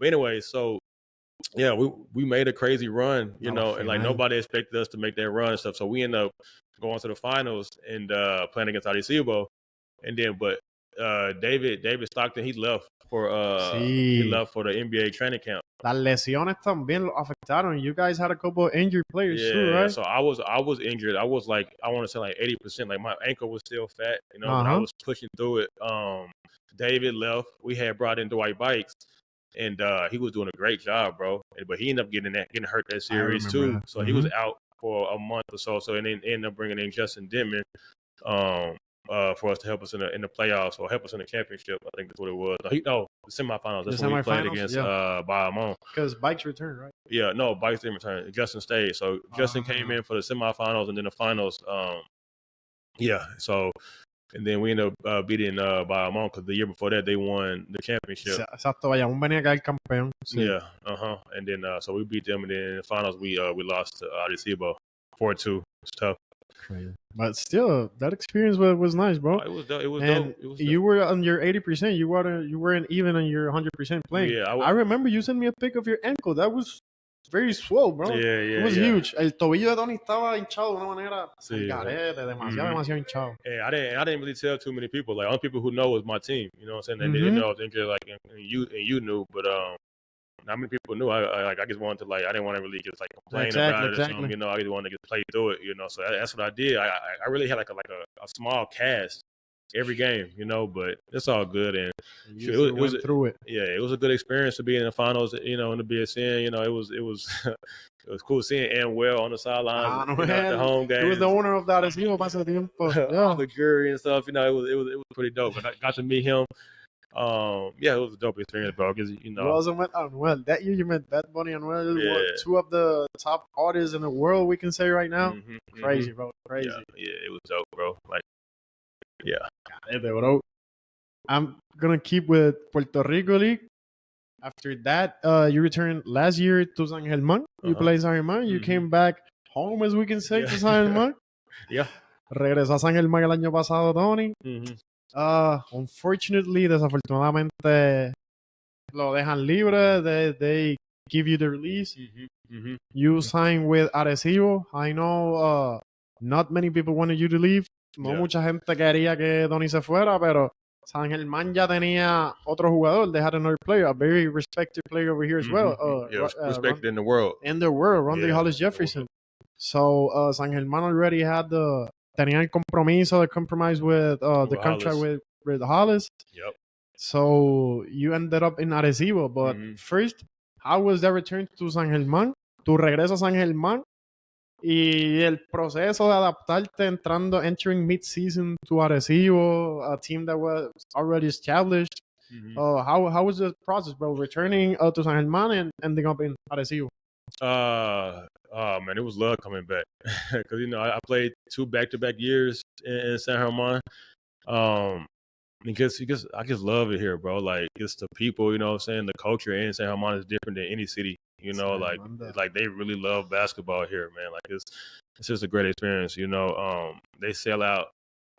But anyway, so yeah, we made a crazy run, and like nobody expected us to make that run and stuff. So we ended up going to the finals and playing against Arecibo, and then David Stockton, he left for the NBA training camp. Las lesiones también lo afectaron. You guys had a couple of injured players too, right? So I was injured. I was like, I want to say like 80%. Like my ankle was still fat, but I was pushing through it. David left. We had brought in Dwight Bikes, and he was doing a great job, bro. But he ended up getting hurt that series too. That. So he was out for a month or so. So and then ended up bringing in Justin Denman. For us to help us in the playoffs or help us in the championship. I think that's what it was. The semifinals. That's when we played against Bayamon. Because Bikes returned, right? Yeah, no, Bikes didn't return. Justin stayed. So Justin came in for the semifinals and then the finals. So And then we ended up beating Bayamón because the year before that they won the championship. Exacto, Bayamón venía a caer campeón. Sí. Yeah, And then so we beat them, and then in the finals we lost to Arecibo 4-2. It's tough. Crazy. But still, that experience was nice, bro. It was dope. It was and dope. It was you dope. were on your 80%. You weren't even on your 100% playing. Yeah, I remember you sent me a pic of your ankle. That was very swell, bro. Yeah. It was huge. El tobillo de Tony estaba hinchado de una manera Sí, garete, demasiado hinchado. Yeah, I didn't really tell too many people. Like, only people who know was my team. You know what I'm saying? They didn't know I was injured, like, and you knew, but not many people knew. I just wanted to, like, I didn't want to really just like complain about it or something. You know, I just wanted to just play through it. You know, so that's what I did. I really had like a small cast every game, you know, but it's all good. And it was through it. Yeah, it was a good experience to be in the finals, you know, in the BSN. You know, it was it was cool seeing Anwell on the sidelines, the home game. He was the owner of that Arecibo pasa tiempo. All the jury and stuff, you know, it was pretty dope. And I got to meet him. Yeah, it was a dope experience, bro. Because you know, you also met Anuel. That year you met Bad Bunny and Anuel, two of the top artists in the world, we can say right now. Crazy, bro. Crazy. Yeah, it was dope, bro. Like, yeah. Bro. I'm gonna keep with Puerto Rico League. After that, you returned last year to San Germán. You played San Germán. You came back home, as we can say, to San Germán. Yeah. Regresó a San Germán el año pasado, Tony. Unfortunately, desafortunadamente, lo dejan libre. They give you the release. You signed with Arecibo. I know not many people wanted you to leave. No mucha gente quería que Tony se fuera, pero San Germán ya tenía otro jugador. They had another player, a very respected player over here as well. Respected in the world. In the world, Randy Hollis Jefferson. So San Germán already had tenía el compromise with the contract with Hollis. Yep. So you ended up in Arecibo. But first, how was that return to San Germán? Tu regreso a San Germán y el proceso de adaptarte entering mid-season to Arecibo, a team that was already established. How was the process, bro? Returning to San Germán and ending up in Arecibo. Man, it was love coming back because you know I played 2 back-to-back years in San Germán. Because I just love it here, bro. Like, it's the people, you know what I'm saying? The culture in San Germán is different than any city, you know, like they really love basketball here, man. Like, it's just a great experience, you know. They sell out.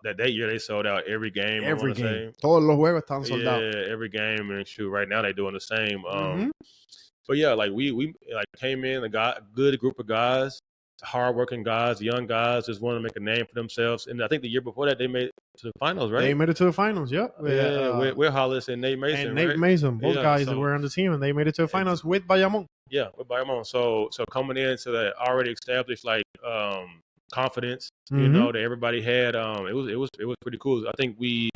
That year they sold out every game. Every game. Todos los juegos están sold out. Yeah, every game. And shoot, right now they're doing the same. But yeah, like we like came in, a good group of guys, hardworking guys, young guys, just wanted to make a name for themselves. And I think the year before that, they made it to the finals, right? They made it to the finals, yeah. With Hollis and Nate Mason. And Nate Mason, both guys that were on the team, and they made it to the finals with Bayamón. Yeah, with Bayamón. So coming into that already established like confidence, you know, that everybody had. It was pretty cool. I think we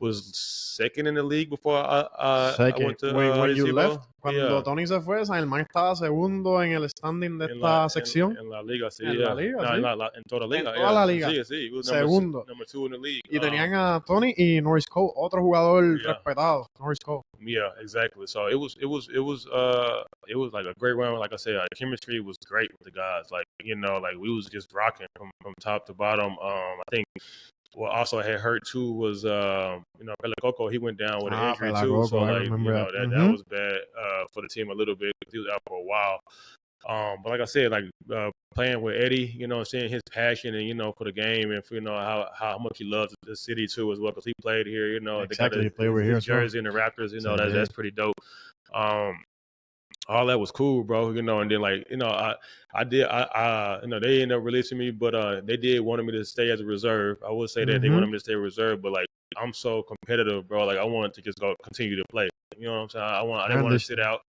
was second in the league before I went to when you left. Cuando Tony se fue, San Germán estaba segundo en el standing de esta sección. En la liga, sí. En la liga, sí. En toda la liga. En toda la liga. Sí. Segundo. Number 2 in the league. Y tenían a Tony y Norris Cole, otro jugador respetado, Norris Cole. Yeah, exactly. So it was like a great run. Like I said, the chemistry was great with the guys. Like, you know, like we was just rocking from top to bottom. I think what also had hurt too was you know, Coco, he went down with an injury too. So like, you know, that was bad for the team a little bit because he was out for a while. But like I said, like playing with Eddie, you know, seeing his passion and, you know, for the game and for, you know, how much he loves the city too as well, because he played here, you know, exactly. He played over here, jersey and the Raptors, you know, that's pretty dope. All that was cool, bro. You know, and then like, you know, I you know, they ended up releasing me, but they did wanted me to stay as a reserve. I would say that they wanted me to stay a reserve, but like I'm so competitive, bro. Like I wanted to just go continue to play. You know what I'm saying? I didn't want to sit out.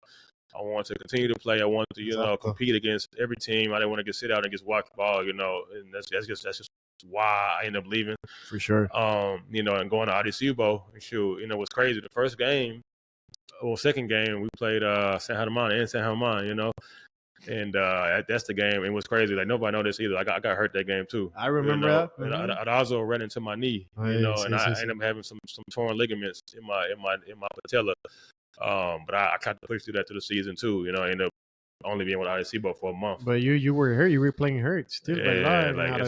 I wanted to continue to play. I wanted to, you know, compete against every team. I didn't want to just sit out and just watch ball, you know. And that's just why I ended up leaving. For sure. You know, and going to Arecibo. Shoot, you know, it was crazy. The first game, second game, we played San Germán, you know. And that's the game. It was crazy. Like nobody know this either. I got hurt that game too. I remember that. I also ran into my knee, you know, and I ended up having some torn ligaments in my patella. But I tried to push through that to the season too. You know, I ended up only being with Arecibo for a month. But you were hurt. You were playing hurt still. Yeah, like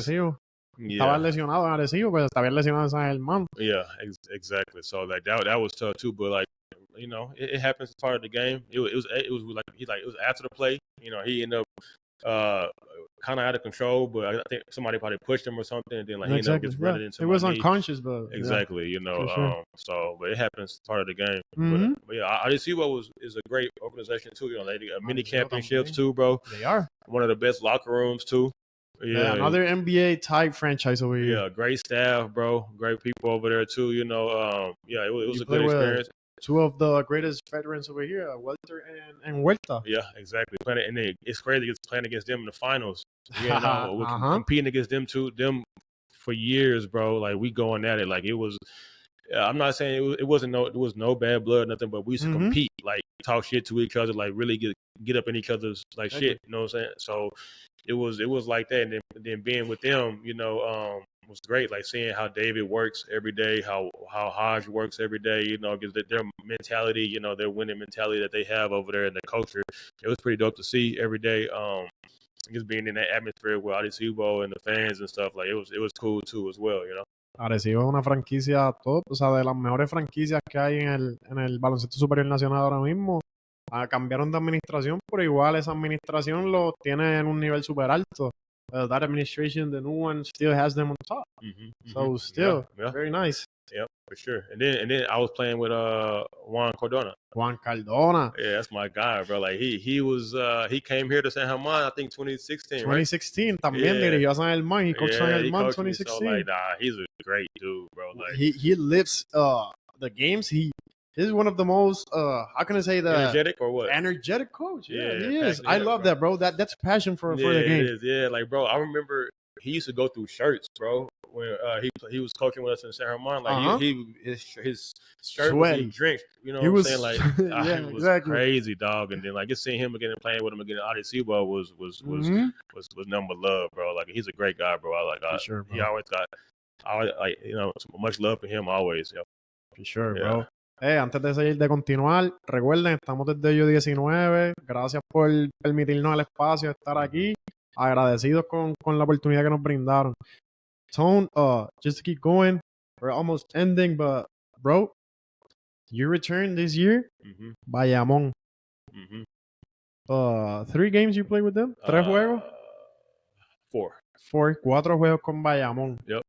Estabas lesionado en Arecibo, pero estabas lesionado en San Germán. Yeah, exactly. So like that was tough too. But like, you know, it happens as part of the game. It was like it was after the play. You know, he ended up kind of out of control, but I think somebody probably pushed him or something, and then like he ended up just running into. It was unconscious, but exactly, you know. Sure. So, but it happens part of the game. But yeah, I just see what is a great organization too. You know, they got mini championships too, bro. They are one of the best locker rooms too. Yeah, another NBA type franchise over here. Yeah, great staff, bro. Great people over there too. You know, yeah, it was a good experience. Two of the greatest veterans over here, Welter and Huerta. Yeah, exactly. And it's crazy it's playing against them in the finals. You know, we're competing against them for years, bro. Like we going at it. Like it was. I'm not saying it was no bad blood, nothing, but we used to compete, like talk shit to each other, like really get up in each other's like shit. You know what I'm saying? So it was like that, and then being with them, you know, was great. Like seeing how David works every day, how Hodge works every day. You know, because their mentality, you know, their winning mentality that they have over there in the culture, it was pretty dope to see every day. Just being in that atmosphere with Arecibo and the fans and stuff, like it was cool too as well, you know. Arecibo es una franquicia top, o sea, de las mejores franquicias que hay en el baloncesto superior nacional ahora mismo. Cambiaron de administración, pero igual esa administración lo tiene en un nivel super alto. That administration, the new one, still has them on top. So still, very nice. Yeah, for sure. And then I was playing with Juan Cardona. Yeah, that's my guy, bro. Like he came here to San Germán, I think 2016. 2016, también dirigió a San Germán. He coached San Germán 2016. So like, he's a great dude, bro. Like he lives the games. He's one of the most how can I say that energetic or what? Energetic coach. Yeah, he is. I love that, bro. That's passion for the game. It is. Yeah, like bro, I remember he used to go through shirts, bro. When he was coaching with us in San Germán, like his shirt would be drenched. You know what I'm saying? Like it was crazy, dog. And then like just seeing him again and playing with him again at Arecibo was nothing but love, bro. Like he's a great guy, bro. Sure, bro. He always got like you know much love for him always. Yeah. For sure, bro. Antes de continuar, recuerden, estamos desde Yo 19. Gracias por permitirnos el espacio de estar aquí. Agradecidos con la oportunidad que nos brindaron. Tone, just to keep going, we're almost ending, but bro, you returned this year, Bayamón. 3 games you played with them? 3 juegos? 4. 4 juegos con Bayamón. Yep,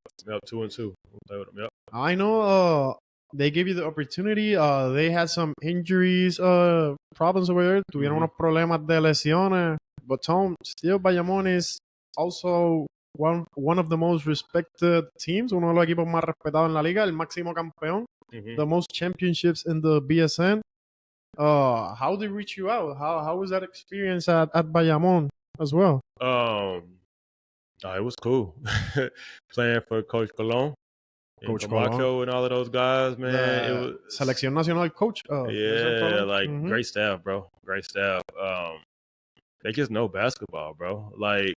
2-2. Play with them. Yep. I know. They gave you the opportunity. They had some injuries, problems over there. Tuvieron unos problemas de lesiones. But Tom, still Bayamón is also one of the most respected teams. Uno de los equipos más respetados en la liga. El máximo campeón. The most championships in the BSN. How did they reach you out? How was that experience at Bayamón as well? It was cool. Playing for Coach Colon. Coach Camacho and all of those guys, man. It was Selección Nacional coach. Great staff, bro. Great staff. They just know basketball, bro. Like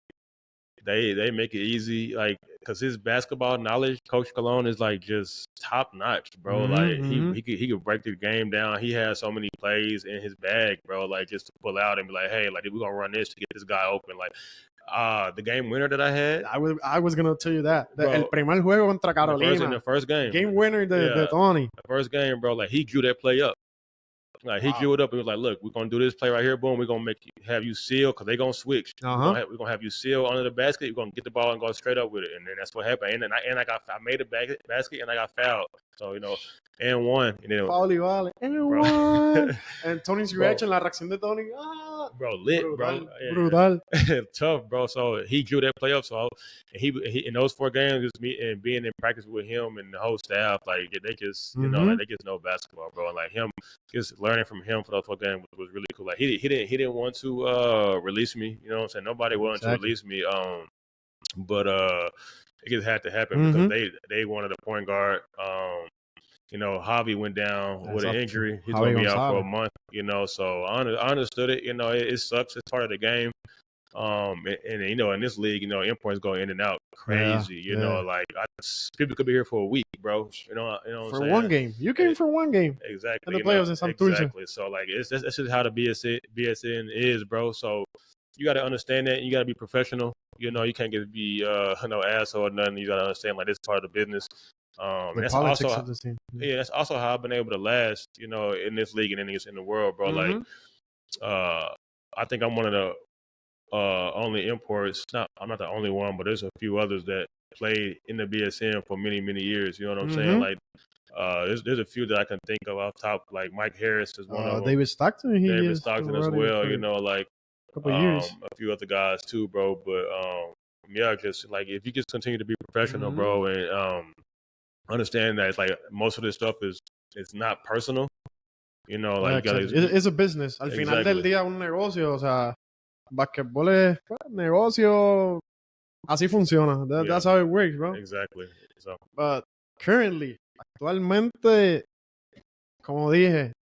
they make it easy, like because his basketball knowledge, Coach Colon, is like just top notch, bro. Like he could break the game down. He has so many plays in his bag, bro. Like just to pull out and be like, hey, like we're gonna run this to get this guy open, like. The game winner that I had. I was gonna tell you that. El primer juego contra Carolina. The first game. Game winner de Tony. The first game, bro. Like he drew that play up. Like he drew it up and was like, "Look, we're gonna do this play right here. Boom. We're gonna have you seal because they're gonna switch. We're gonna have you seal under the basket. You're gonna get the ball and go straight up with it." And then that's what happened. And then I made a basket and I got fouled. So you know, and one. And then vale. And one. And Tony's reaction, la reacción de Tony. Bro, lit, brutal. Tough, bro. So he drew that play up. So he in those 4 games, just me and being in practice with him and the whole staff, like they just you know, like, they just know basketball, bro. And like him, just learning from him for those 4 games was really cool. Like he didn't want to release me. You know what I'm saying? Nobody wanted to release me. But it just had to happen because they wanted a point guard. You know, Javi went down with an injury. He's going to be out for a month, you know. So I understood it. You know, it sucks. It's part of the game. And you know, in this league, you know, endpoints go in and out crazy. You know, like people could be here for a week, bro. You know what I'm saying? For one game. You came for one game. Exactly. In the playoffs in Santurce. Exactly. So, like, that's just how the BSN is, bro. So, you got to understand that. You got to be professional. You know, you can't be no asshole or nothing. You got to understand like this is part of the business. And The that's politics also of the team. yeah, that's also how I've been able to last. You know, in this league and in the world, bro. Like, I think I'm one of the only imports. I'm not the only one, but there's a few others that played in the BSN for many, many years. You know what I'm saying? Like, there's a few that I can think of off top. Like Mike Harris is one of them. David Stockton, David Stockton as well. You know, like a couple years. A few other guys too, bro. But yeah, just like if you just continue to be professional, bro, and understand that it's like most of this stuff it's not personal. You know, like it's a business. Al final del día, un negocio. O sea, basquetbol es negocio. Así funciona. That's how it works, bro. Exactly. So. But currently, actualmente, como dije,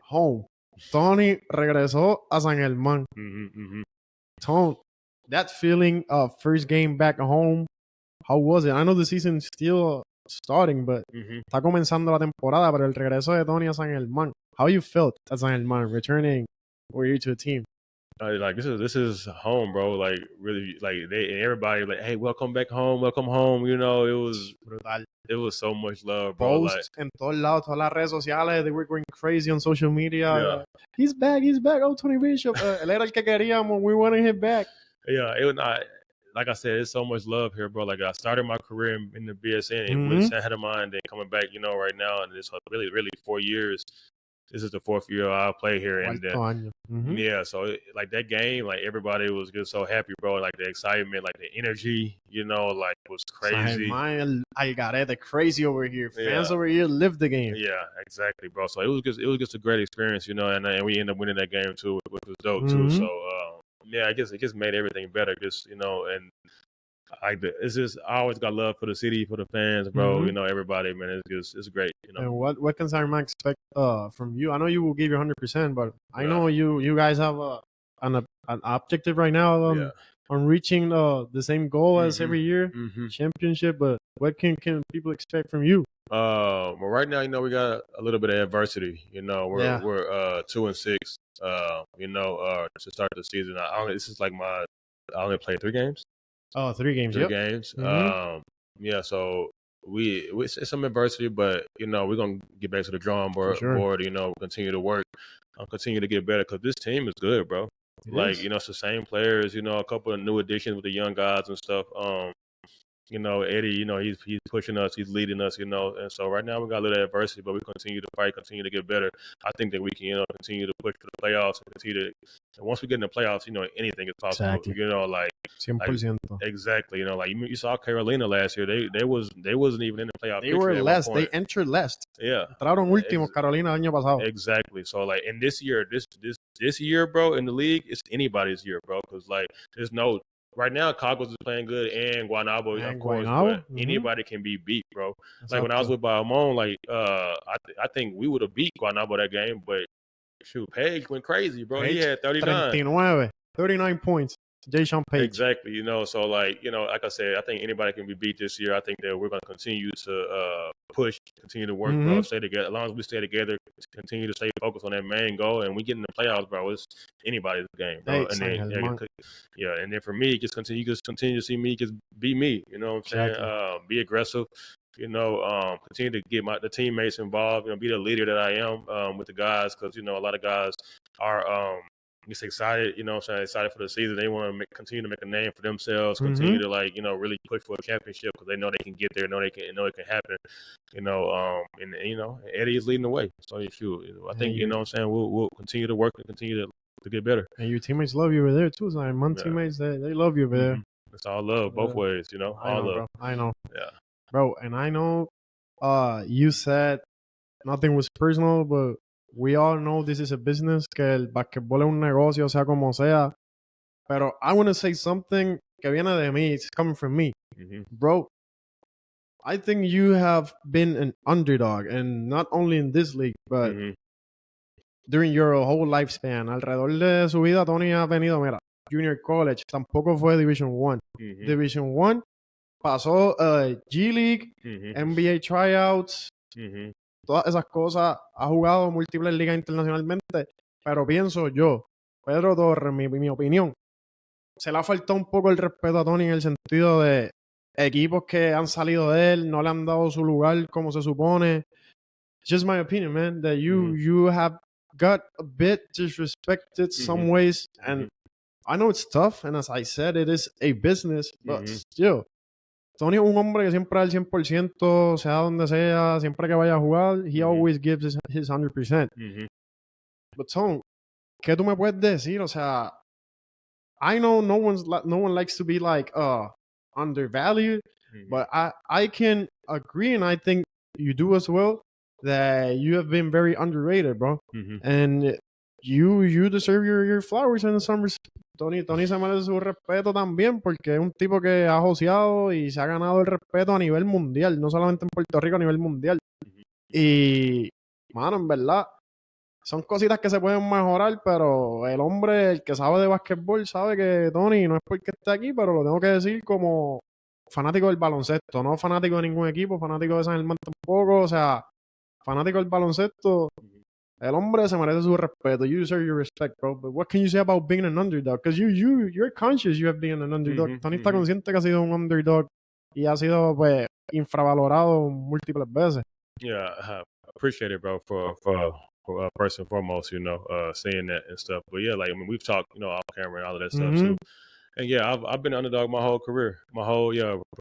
home. Tony regresó a San Germán. Tony, that feeling of first game back home, how was it? I know the season's still starting, but está comenzando la temporada, pero el regreso de Tony a San Germán. How you felt at San Germán returning over here to the team? Like this is home, bro. Like really, like everybody like, hey, welcome back home, welcome home. You know, it was so much love, bro. Posts en todos lados, todas las redes sociales, they were going crazy on social media. Yeah. He's back. Oh, Tony Bishop. Él era el que queríamos. We wanted him back. Yeah, it was not. Like I said, it's so much love here, bro. Like I started my career in the BSN with San Germán, then coming back, you know, right now, and it's really, really 4 years. This is the 4th year I'll play here, and yeah, so like that game, like everybody was just so happy, bro. Like the excitement, like the energy, you know, like was crazy. Algarete, crazy over here. Fans over here live the game. Yeah, exactly, bro. So it was just a great experience, you know, and we ended up winning that game too, which was dope too. So yeah, I guess it just made everything better, just you know, and it's just I always got love for the city, for the fans, bro. You know, everybody, man. It's great. You know. And what can San Germán expect from you? I know you will give your 100%, but I know you guys have an objective right now on reaching the same goal as every year, championship. But what can people expect from you? Well, right now, you know, we got a little bit of adversity. You know, we're 2-6. You know, to start the season, this is like I only played 3 games. Oh, 3 games. 3 games. Yeah, so it's some adversity, but you know we're gonna get back to the drawing board. You know, continue to work, continue to get better because this team is good, bro. You know, it's the same players. You know, a couple of new additions with the young guys and stuff. You know, Eddie, you know, he's pushing us, he's leading us, you know, and so right now we got a little adversity, but we continue to fight, continue to get better. I think that we can, you know, continue to push for the playoffs and continue to. And once we get in the playoffs, you know, anything is possible. Exactly. You know, like 100%. Exactly. You know, like you saw Carolina last year. They wasn't even in the playoff. They were last. They entered last. Yeah. Entraron últimos Carolina el año pasado. Exactly. So like, in this year, this year, bro, in the league, it's anybody's year, bro, because like there's no. Right now, Cagos is playing good, and Guaynabo, of course, but anybody can be beat, bro. Like when I was with Bayamon, like I think we would have beat Guaynabo that game, but shoot, Page went crazy, bro. He had 39 points. Jason Page. Exactly, you know, so like, you know, like I said, I think anybody can be beat this year. I think that we're going to continue to push, continue to work, bro, stay together. As long as we stay together, continue to stay focused on that main goal, and we get in the playoffs, bro. It's anybody's game, bro. And then for me, just continue to see me just be me. You know what I'm saying? Be aggressive. You know, continue to get the teammates involved. You know, be the leader that I am with the guys, because you know a lot of guys are just excited, you know what I'm saying, excited for the season. They want to continue to make a name for themselves, continue to like, you know, really push for a championship because they know they can get there, know it can happen, you know, and you know, Eddie is leading the way. So I think, you know what I'm saying, we'll continue to work and continue to get better. And your teammates love you over there too. So my teammates, they love you over there. It's all love, both ways, you know, all love. Bro. I know. Yeah. Bro, and I know you said nothing was personal, but we all know this is a business, que el basquetbol es un negocio, sea como sea. Pero I want to say something que viene de mí. It's coming from me. Bro, I think you have been an underdog, and not only in this league, but during your whole lifespan. Alrededor de su vida, Tony ha tenido, mira, junior college, tampoco fue Division 1. Division 1, pasó G League, NBA tryouts, todas esas cosas, ha jugado múltiples ligas internacionalmente, pero pienso yo Pedro Torres, mi opinión, se le ha faltado un poco el respeto a Tony en el sentido de equipos que han salido de él, no le han dado su lugar como se supone. It's just my opinion, man, that you have got a bit disrespected some ways, and I know it's tough, and as I said, it is a business, but still, Tony es un hombre que siempre da el 100%, sea donde sea, siempre que vaya a jugar, he always gives his 100%. But Tony, ¿qué tú me puedes decir? O sea, I know no one likes to be like undervalued, but I can agree, and I think you do as well, that you have been very underrated, bro. And you deserve your flowers in some respect. Tony se merece su respeto también porque es un tipo que ha joseado y se ha ganado el respeto a nivel mundial, no solamente en Puerto Rico, a nivel mundial. Y, mano, en verdad, son cositas que se pueden mejorar, pero el hombre, el que sabe de básquetbol, sabe que Tony no es porque esté aquí, pero lo tengo que decir como fanático del baloncesto, no fanático de ningún equipo, fanático de San Germán tampoco, o sea, fanático del baloncesto. El hombre se merece su respeto. You deserve your respect, bro. But what can you say about being an underdog? Because you're conscious you have been an underdog. Tony está consciente que ha sido un underdog y ha sido, pues, infravalorado múltiples veces. Yeah, I appreciate it, bro, for first and foremost, saying that and stuff. But yeah, like, I mean, we've talked, off camera and all of that stuff too. And yeah, I've been an underdog my whole career, my whole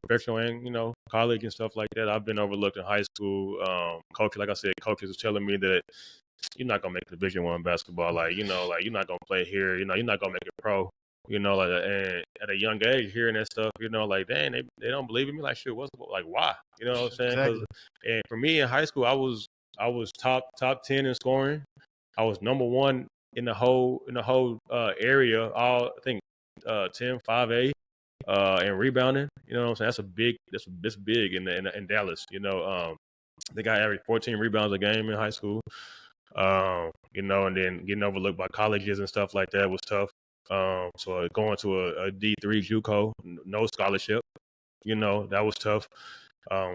professional and college and stuff like that. I've been overlooked in high school. Coach, like I said, coaches was telling me that you're not gonna make Division I basketball. Like you're not gonna play here. You're not gonna make it pro. And at a young age, hearing that stuff, like, dang, they don't believe in me. Like, shit, like, why? You know what I'm saying? Exactly. And for me in high school, I was top 10 in scoring. I was number one in the whole area. I think 10, 5A, and rebounding. You know what I'm saying? That's big in Dallas. The guy averaged 14 rebounds a game in high school. And then getting overlooked by colleges and stuff like that was tough. So going to a D3 JUCO, no scholarship, that was tough.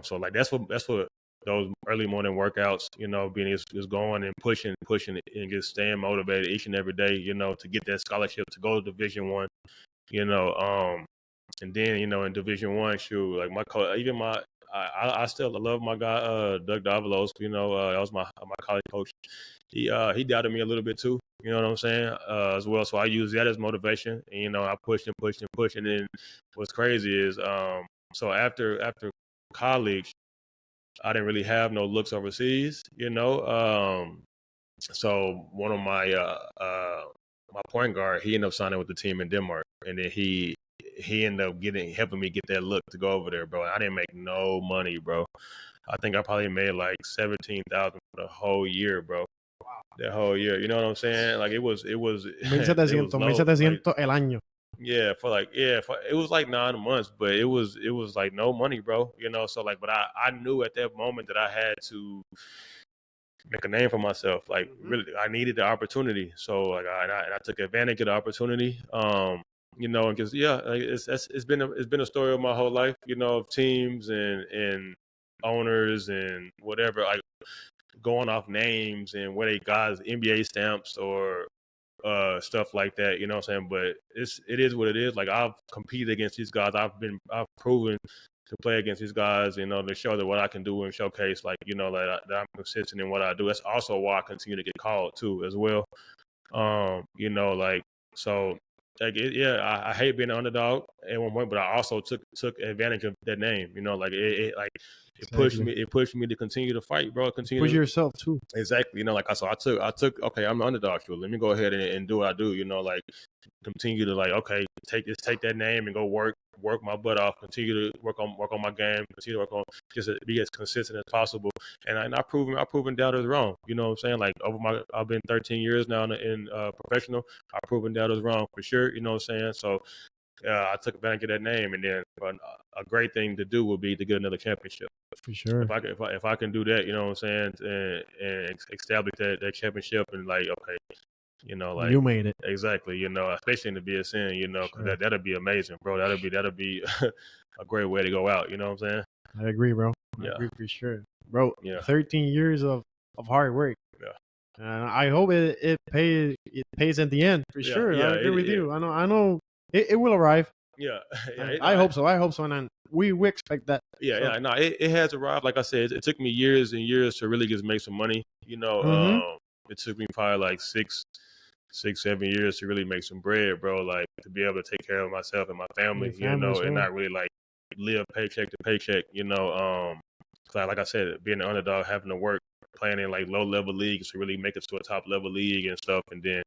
So like that's what those early morning workouts, being is going and pushing and just staying motivated each and every day, to get that scholarship to go to Division I, and then in Division I, shoot, like my coach, even I still love my guy Doug Davalos. That was my college coach. He doubted me a little bit too. You know what I'm saying? As well. So I use that as motivation. And, I pushed and pushed and pushed. And then what's crazy is so after college, I didn't really have no looks overseas. So one of my my point guard, he ended up signing with the team in Denmark, and then he ended up helping me get that look to go over there, bro. I didn't make no money, bro. I think I probably made like 17,000 for the whole year, bro. That whole year, you know what I'm saying? Like it was 1,700 el año. Yeah, it was like 9 months, but it was like no money, bro. So like, but I knew at that moment that I had to make a name for myself. Like really, I needed the opportunity. So like I took advantage of the opportunity. Because like it's been a story of my whole life, of teams and owners and whatever, like going off names and where they got NBA stamps or stuff like that, you know what I'm saying? But it is what it is. Like I've competed against these guys. I've proven to play against these guys, to show that what I can do and showcase, like, that I'm consistent in what I do. That's also why I continue to get called too, as well. Like, so like, I hate being an underdog at one point, but I also took advantage of that name, like it pushed me to continue to fight, bro. Push yourself too. Exactly. I took, okay, I'm the underdog. So let me go ahead and do what I do, like continue to like, okay, take that name and go work my butt off, continue to work on my game, continue to work on just to be as consistent as possible. And I've proven doubters wrong. You know what I'm saying? Like I've been 13 years now in professional. I've proven doubters wrong for sure. You know what I'm saying? So I took advantage of that name, and then a great thing to do would be to get another championship. For sure. If I can do that, you know what I'm saying, and establish that championship, and like, okay, like you made it. Exactly, especially in the BSN, because sure. that'd be amazing, bro. That'd be a great way to go out. You know what I'm saying? I agree, bro. I agree for sure, bro. Yeah. 13 years of hard work. Yeah. And I hope it pays at the end for sure. I agree with you. I know it will arrive. Yeah, I hope so. And then we expect that. Yeah. No, it has arrived. Like I said, it took me years and years to really just make some money. It took me probably like 7 years to really make some bread, bro. Like to be able to take care of myself and my family, and not really like live paycheck to paycheck. 'Cause like I said, being an underdog, having to work, playing in like low level leagues to really make it to a top level league and stuff, and then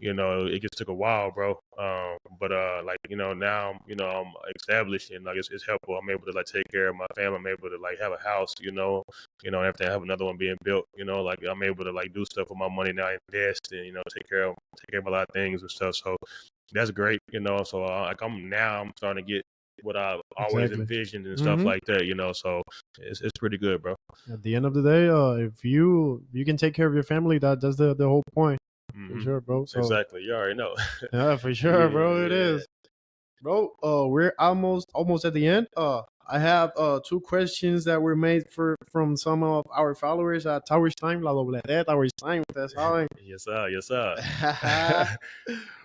it just took a while, bro. But now, I'm established and like it's helpful. I'm able to like take care of my family. I'm able to like have a house, after I have another one being built, like I'm able to like do stuff with my money now, invest and, take care of a lot of things and stuff. So that's great, so like I'm starting to get what I've always envisioned and stuff like that, so it's pretty good, bro. At the end of the day, if you can take care of your family, that's the whole point. For sure, bro. So, exactly. You already know. Yeah, for sure, bro. It is. Bro, we're almost at the end. I have 2 questions that were made from some of our followers at Towers Time, La Doble D, Towers Time, ustedes saben. Yes, sir.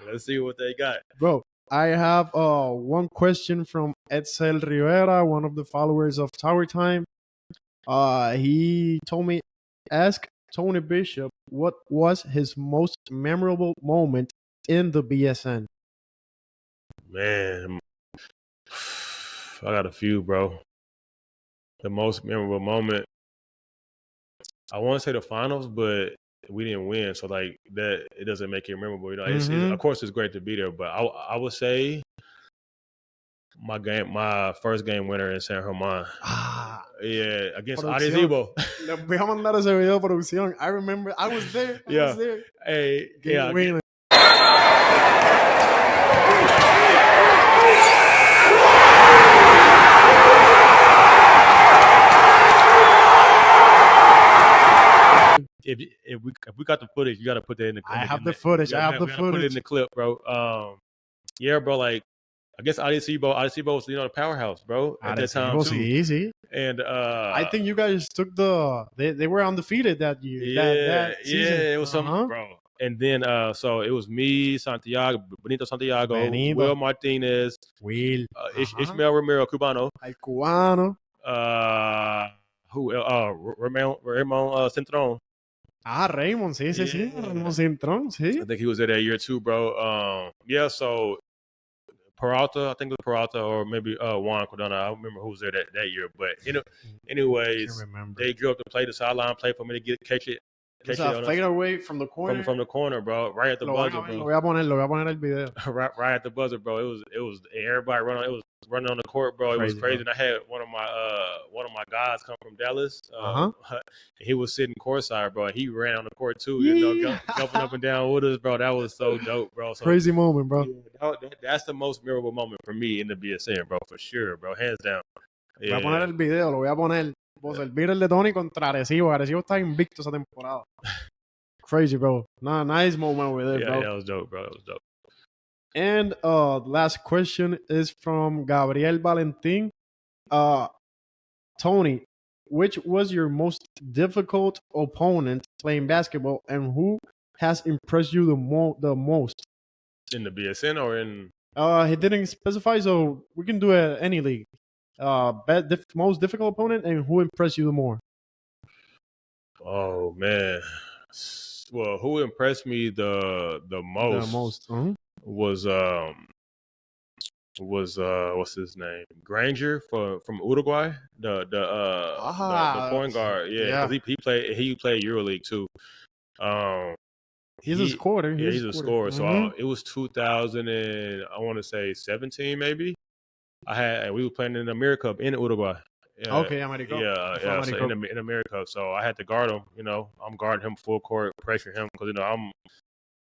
Let's see what they got. Bro, I have one question from Edsel Rivera, one of the followers of Tower Time. He told me, ask Tony Bishop what was his most memorable moment in the BSN. Man, I got a few, bro. The most memorable moment, I want to say the finals, but we didn't win, so like that, it doesn't make it memorable. Of course, it's great to be there, but I would say my first game winner in San Germán. Yeah, against Arecibo. Les voy a mandar ese video, producción. I remember, I was there. I was there. Hey, winner. If we got the footage, you got to put that in the clip. I have the footage. Put it in the clip, bro. Yeah, bro. Like, I guess Arecibo was the powerhouse, bro, at that time too. Easy. And I think you guys took they were undefeated that year. Yeah, that season. It was something, bro. And then so it was me, Benito Santiago, Will Martinez, Ishmael Romero, Cubano, El Cubano. Raymond Centron. Raymond, sí. Raymond Centron, sí. I think he was there that year too, bro. So Peralta, I think it was Peralta, or maybe Juan Cordona. I don't remember who was there that year. But anyways, they drew up to play the sideline play for me to catch it. It's a fade away from the corner. From the corner, bro. Right at the buzzer, bro. Lo voy a poner el video. right at the buzzer, bro. It was everybody running. It was running on the court, bro. It was crazy. Bro. And I had one of my guys come from Dallas. He was sitting courtside, bro. He ran on the court too, jumping up and down with us, bro. That was so dope, bro. So, crazy moment, bro. That's the most memorable moment for me in the BSN, bro, for sure, bro. Hands down. Voy a poner el video, lo voy a poner. Servir el de Tony contra Arecibo. Arecibo está invicto esa temporada. Crazy, bro. Nice moment over there, bro. Yeah, that was dope, bro. That was dope. And the last question is from Gabriel Valentin. Tony, which was your most difficult opponent playing basketball, and who has impressed you the most? In the BSN or in? He didn't specify, so we can do any league. Most difficult opponent, and who impressed you the more? Oh man, well, who impressed me the most was what's his name, Granger from Uruguay, the point guard. Yeah, because he played EuroLeague too. He's a scorer. He's a scorer. So it was 2000 and I want to say 17 maybe. We were playing in the America Cup in Uruguay. America. Yeah. So in America, so I had to guard him. I'm guarding him full court, pressure him because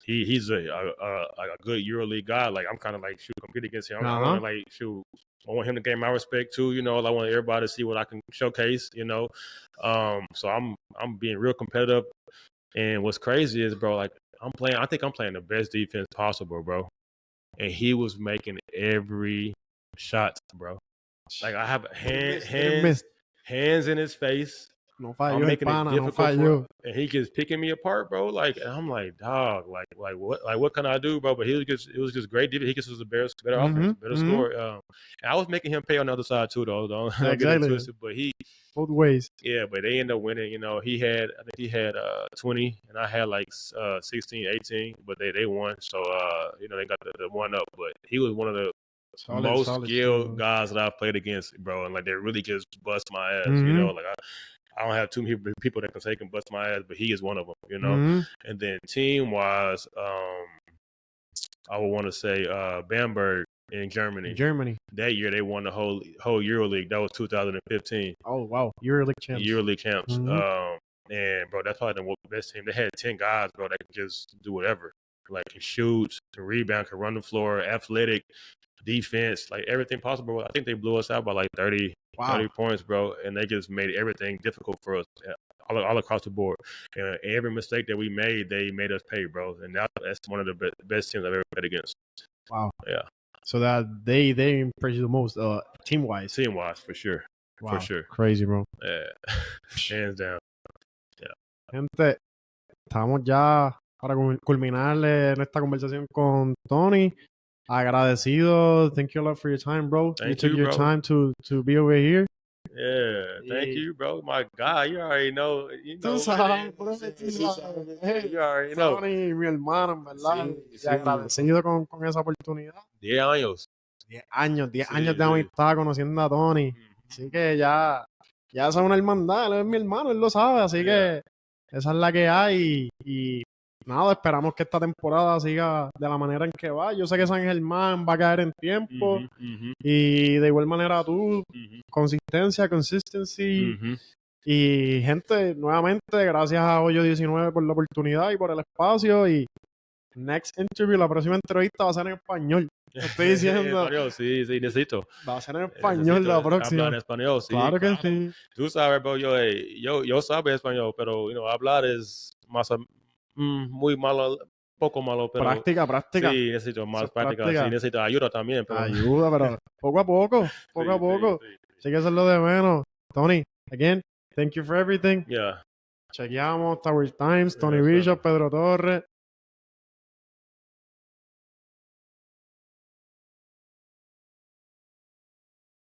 he's a good EuroLeague guy. Like I'm kind of like compete against him. I want to I want him to gain my respect too. I want everybody to see what I can showcase. So I'm being real competitive. And what's crazy is, bro, like I think I'm playing the best defense possible, bro. And he was making every shot, bro. Like I have hands in his face. No I'm falló el making it pana, no difficult for falló. him, and he just picking me apart, bro. Like, and I'm like, dog, what can I do, bro? But it was just great. He just was a better offense, better score. And I was making him pay on the other side too, though. Don't get it twisted. But both ways. Yeah, but they ended up winning. You know, I think he had 20, and I had like 16, 18, but they won. So you know, they got the one up. But he was one of the most skilled guys that I've played against, bro, and like they really just bust my ass. You know, like I don't have too many people that can take and bust my ass, but he is one of them. You know, and then team wise, I would want to say Bamberg in Germany. That year they won the whole EuroLeague. That was 2015. Oh wow, EuroLeague champs. And bro, that's probably the best team. They had 10 guys, bro, that could just do whatever. Like can shoot, can rebound, can run the floor, athletic, defense, like everything possible. I think they blew us out by like 30 points, bro, and they just made everything difficult for us all across the board. And every mistake that we made, they made us pay, bro. And that's one of the best teams I've ever played against. Wow. Yeah. So that they impressed you the most, team wise, for sure. Wow. For sure. Crazy, bro. Yeah. Hands down. Yeah. Gente, estamos ya para culminar esta conversación con Tony. Agradecido. Thank you a lot for your time, bro. You took your time to be over here. Yeah, thank you, bro. My God, you already know. You know. You already know. Tony, mi hermano, en verdad. Sí, agradecido con esa oportunidad. 10 años. 10 años de amistad conociendo a Tony. Así que ya es una hermandad. Él es mi hermano, él lo sabe. Así que esa es la que hay. Y nada, esperamos que esta temporada siga de la manera en que va. Yo sé que San Germán va a caer en tiempo. Y de igual manera tú, consistency. Y gente, nuevamente, gracias a Hoyo 19 por la oportunidad y por el espacio. Y next interview, la próxima entrevista va a ser en español. Estoy diciendo. En español, sí, necesito. Va a ser en español la próxima. Hablar en español, sí. Claro que sí. Tú sabes, bro, yo sabes español, pero hablar es más muy malo, poco malo, pero práctica. Sí, necesito más práctica. Sí, necesito ayuda también. Pero... Ayuda, pero poco a poco. Sí. Así que eso es lo de menos. Tony, again, thank you for everything. Yeah. Chequeamos Tower Times, Tony Bishop, Pedro Torres.